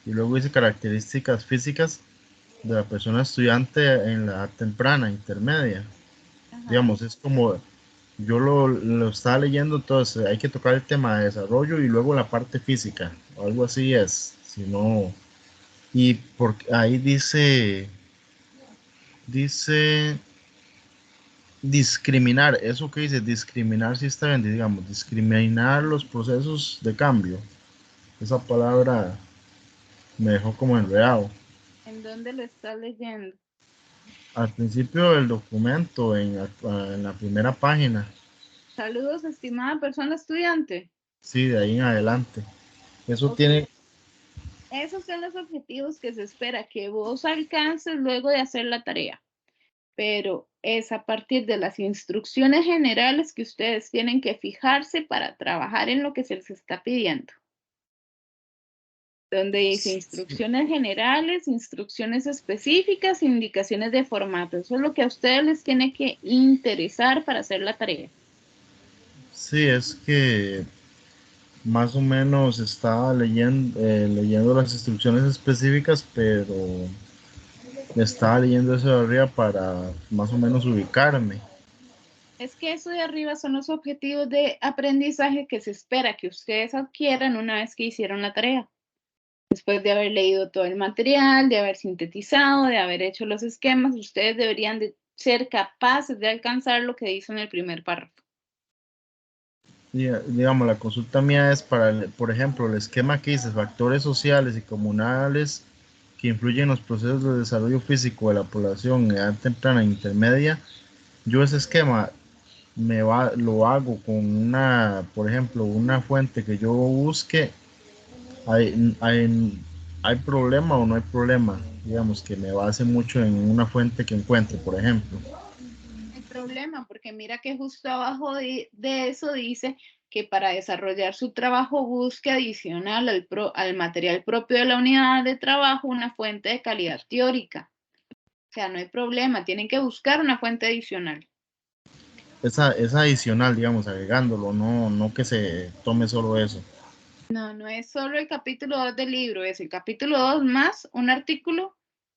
y luego dice características físicas de la persona estudiante en la edad temprana, intermedia. Ajá. Digamos, es como yo lo estaba leyendo, entonces hay que tocar el tema de desarrollo y luego la parte física, o algo así es, si no, y ahí dice discriminar, eso que dice discriminar si está bien, digamos, discriminar los procesos de cambio, esa palabra me dejó como enredado. ¿En dónde lo estás leyendo? Al principio del documento, en la primera página. Saludos, estimada persona estudiante. Sí, de ahí en adelante. Eso Ok. tiene. Esos son los objetivos que se espera que vos alcances luego de hacer la tarea. Pero es a partir de las instrucciones generales que ustedes tienen que fijarse para trabajar en lo que se les está pidiendo. Donde dice instrucciones generales, instrucciones específicas, indicaciones de formato. Eso es lo que a ustedes les tiene que interesar para hacer la tarea. Sí, es que más o menos estaba leyendo las instrucciones específicas, pero estaba leyendo eso de arriba para más o menos ubicarme. Es que eso de arriba son los objetivos de aprendizaje que se espera que ustedes adquieran una vez que hicieron la tarea. Después de haber leído todo el material, de haber sintetizado, de haber hecho los esquemas, ustedes deberían de ser capaces de alcanzar lo que dice en el primer párrafo. Digamos, la consulta mía es para, por ejemplo, el esquema que dice factores sociales y comunales que influyen en los procesos de desarrollo físico de la población en edad temprana e intermedia. Yo ese esquema lo hago con por ejemplo, una fuente que yo busque. ¿Hay problema o no hay problema? Digamos que me base mucho en una fuente que encuentre, por ejemplo. El problema, porque mira que justo abajo de eso dice que para desarrollar su trabajo busque adicional al material propio de la unidad de trabajo una fuente de calidad teórica. O sea, no hay problema, tienen que buscar una fuente adicional. Es adicional, digamos, agregándolo, no que se tome solo eso. No, no es solo el capítulo 2 del libro, es el capítulo 2 más un artículo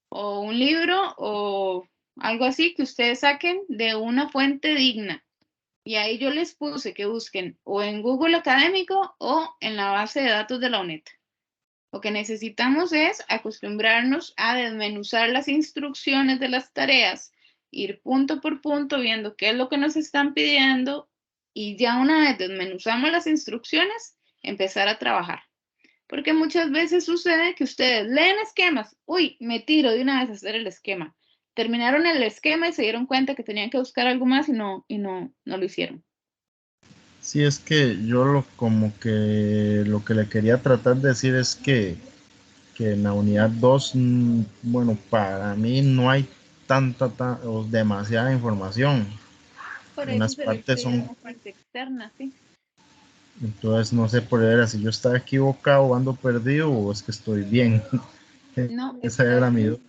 o un libro o algo así que ustedes saquen de una fuente digna. Y ahí yo les puse que busquen o en Google Académico o en la base de datos de la UNED. Lo que necesitamos es acostumbrarnos a desmenuzar las instrucciones de las tareas, ir punto por punto viendo qué es lo que nos están pidiendo y ya una vez desmenuzamos las instrucciones, empezar a trabajar. Porque muchas veces sucede que ustedes leen esquemas, uy, me tiro de una vez a hacer el esquema. Terminaron el esquema y se dieron cuenta que tenían que buscar algo más y no lo hicieron. Sí, es que yo como que lo que le quería tratar de decir es que en la unidad 2, bueno, para mí no hay o demasiada información. Por eso Unas se le partes pide son, una parte externa, ¿sí? entonces no sé por ver si yo estaba equivocado o ando perdido o es que estoy bien. No, Esa era estás mi bien. duda.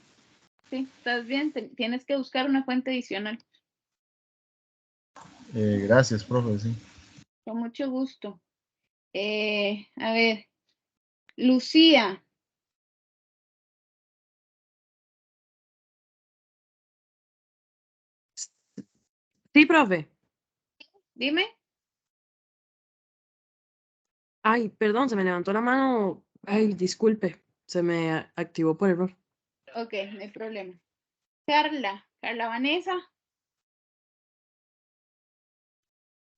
Sí, estás bien. Tienes que buscar una fuente adicional. Gracias, profe, sí. Con mucho gusto. A ver, Lucía. Sí, profe. Dime. Ay, perdón, se me levantó la mano. Ay, disculpe, se me activó por error. Ok, no hay problema. Carla Vanessa.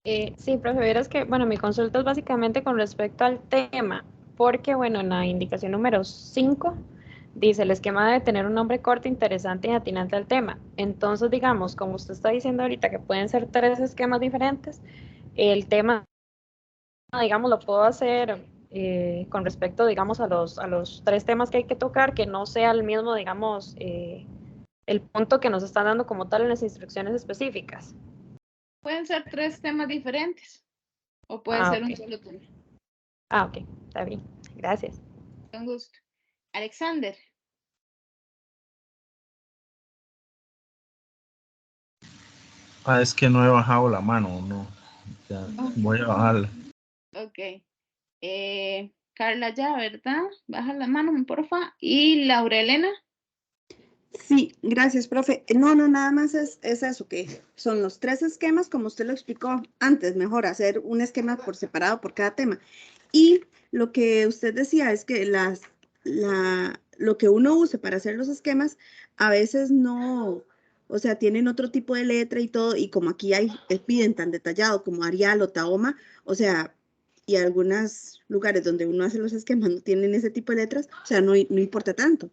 Sí, profe, verás que, bueno, mi consulta es básicamente con respecto al tema, porque, bueno, en la indicación número 5 dice, el esquema debe tener un nombre corto, interesante y atinante al tema. Entonces, digamos, como usted está diciendo ahorita que pueden ser 3 esquemas diferentes, el tema, digamos, lo puedo hacer con respecto, digamos, a los 3 temas que hay que tocar, que no sea el mismo, digamos, el punto que nos están dando como tal en las instrucciones específicas. Pueden ser 3 temas diferentes o puede ser un Ok. solo tema. Ok, está bien. Gracias. Con gusto. Alexander. Es que no he bajado la mano, no. Ya, voy a bajarla. Ok. Carla ya, ¿verdad? Baja la mano, porfa. Y Laura Elena. Sí, gracias, profe. No, nada más es eso, que son los 3 esquemas, como usted lo explicó antes, mejor hacer un esquema por separado por cada tema. Y lo que usted decía es que lo que uno use para hacer los esquemas, a veces no, o sea, tienen otro tipo de letra y todo, y como aquí piden tan detallado como Arial o Tahoma, o sea, y algunos lugares donde uno hace los esquemas no tienen ese tipo de letras, o sea, no importa tanto.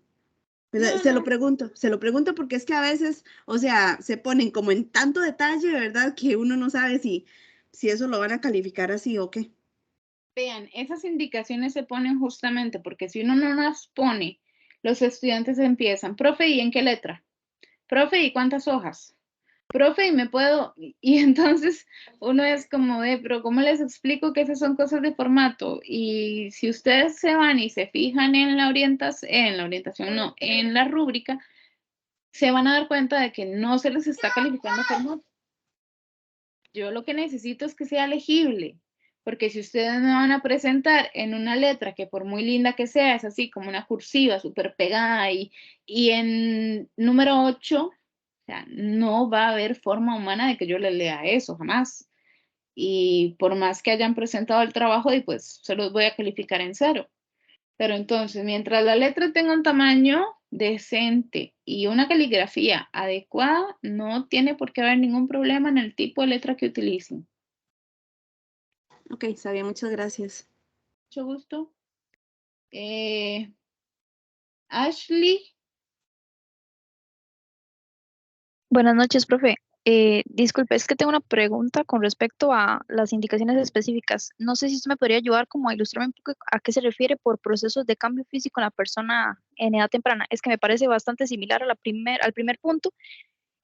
Se lo pregunto porque es que a veces, o sea, se ponen como en tanto detalle, ¿verdad? Que uno no sabe si eso lo van a calificar así o qué. Vean, esas indicaciones se ponen justamente porque si uno no las pone, los estudiantes empiezan, profe, ¿y en qué letra? Profe, ¿y cuántas hojas? Profe, ¿y me puedo? Y entonces uno es como de, pero ¿cómo les explico que esas son cosas de formato? Y si ustedes se van y se fijan en la orientación no, en la rúbrica, se van a dar cuenta de que no se les está calificando formato. Yo lo que necesito es que sea legible, porque si ustedes me van a presentar en una letra que por muy linda que sea, es así como una cursiva súper pegada y en número 8, o sea, no va a haber forma humana de que yo les lea eso, jamás. Y por más que hayan presentado el trabajo, y pues se los voy a calificar en 0. Pero entonces, mientras la letra tenga un tamaño decente y una caligrafía adecuada, no tiene por qué haber ningún problema en el tipo de letra que utilicen. Ok, está bien, muchas gracias. Mucho gusto. Ashley. Buenas noches, profe. Disculpe, es que tengo una pregunta con respecto a las indicaciones específicas. No sé si usted me podría ayudar como a ilustrarme un poco a qué se refiere por procesos de cambio físico en la persona en edad temprana. Es que me parece bastante similar a al primer punto.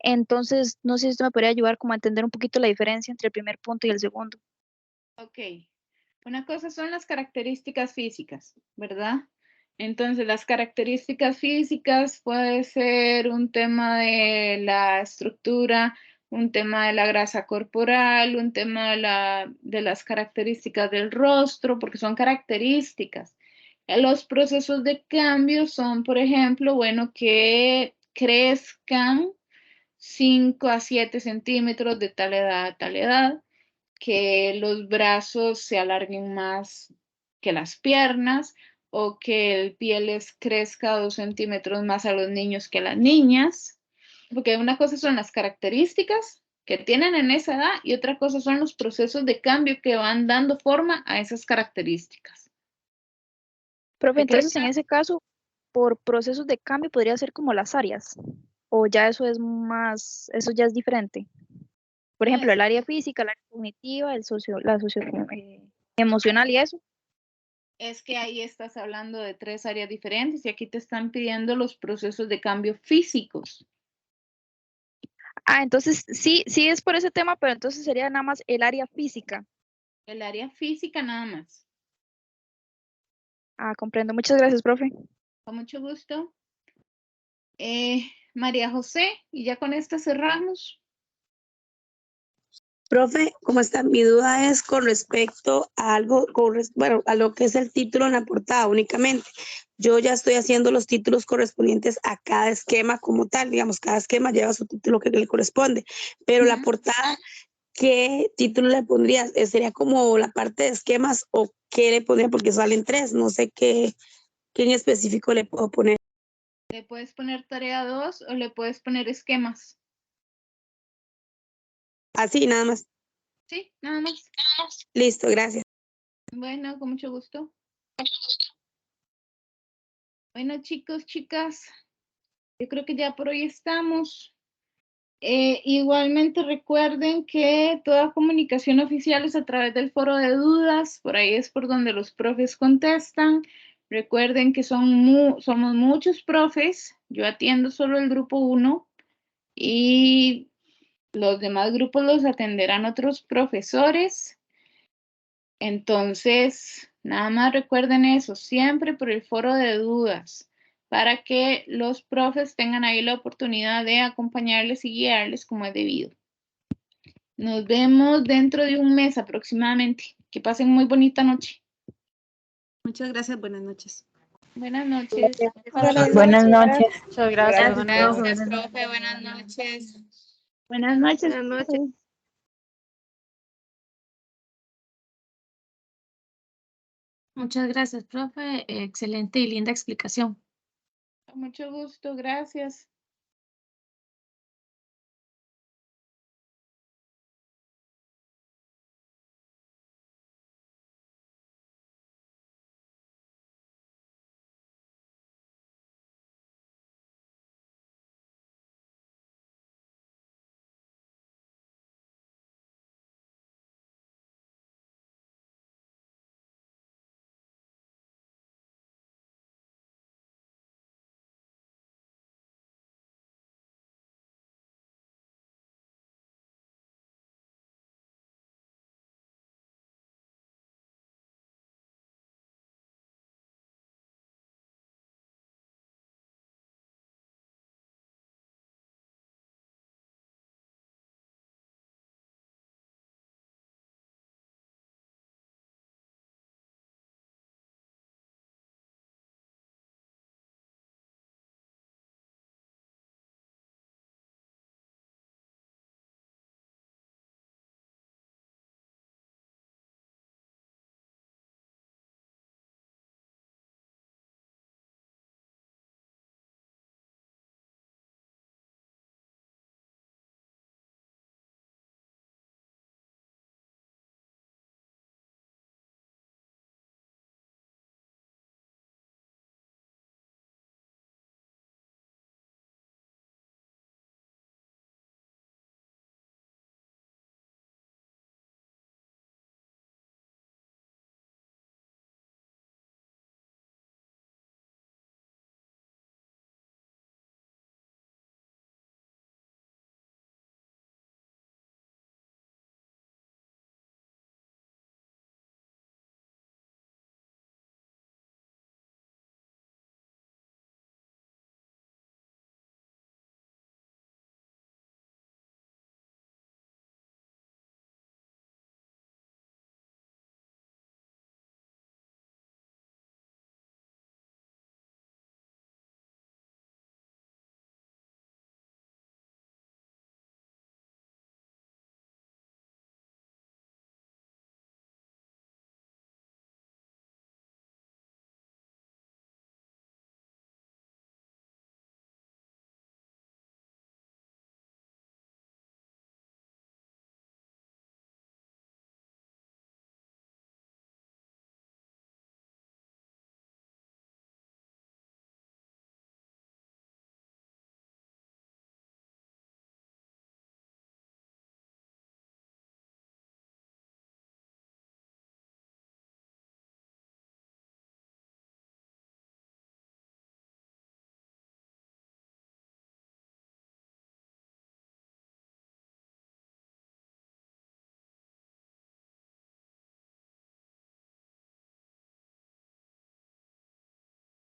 Entonces, no sé si usted me podría ayudar como a entender un poquito la diferencia entre el primer punto y el segundo. Ok. Una cosa son las características físicas, ¿verdad? Entonces, las características físicas puede ser un tema de la estructura, un tema de la grasa corporal, un tema de las características del rostro, porque son características. Los procesos de cambio son, por ejemplo, bueno, que crezcan 5 a 7 centímetros de tal edad a tal edad, que los brazos se alarguen más que las piernas o que el pie les crezca 2 centímetros más a los niños que a las niñas, porque una cosa son las características que tienen en esa edad y otra cosa son los procesos de cambio que van dando forma a esas características. Profe, ¿Qué entonces crees? en ese caso, por procesos de cambio podría ser como las áreas, o ya eso es más, eso ya es diferente. Por ejemplo, el área física, el área cognitiva, la socio emocional y eso. Es que ahí estás hablando de 3 áreas diferentes y aquí te están pidiendo los procesos de cambio físicos. Ah, entonces sí, sí es por ese tema, pero entonces sería nada más el área física. El área física nada más. Ah, comprendo. Muchas gracias, profe. Con mucho gusto. María José, y ya con esta cerramos. Profe, ¿cómo está? Mi duda es con respecto a algo, bueno, a lo que es el título en la portada únicamente. Yo ya estoy haciendo los títulos correspondientes a cada esquema como tal, digamos, cada esquema lleva su título que le corresponde, pero la portada, ¿qué título le pondrías? ¿Sería como la parte de esquemas o qué le pondría? Porque salen 3, no sé qué en específico le puedo poner. Le puedes poner tarea 2 o le puedes poner esquemas. Así, nada más. Sí, nada más. Listo, gracias. Bueno, con mucho gusto. Bueno, chicos, chicas, yo creo que ya por hoy estamos. Igualmente recuerden que toda comunicación oficial es a través del foro de dudas, por ahí es por donde los profes contestan. Recuerden que somos muchos profes, yo atiendo solo el grupo 1 y los demás grupos los atenderán otros profesores. Entonces, nada más recuerden eso, siempre por el foro de dudas, para que los profes tengan ahí la oportunidad de acompañarles y guiarles como es debido. Nos vemos dentro de un mes aproximadamente. Que pasen muy bonita noche. Muchas gracias, buenas noches. Buenas noches. Buenas noches. Muchas gracias. Gracias, profe. Buenas noches. Buenas noches. Buenas noches. Muchas gracias, profe. Excelente y linda explicación. Con mucho gusto, gracias.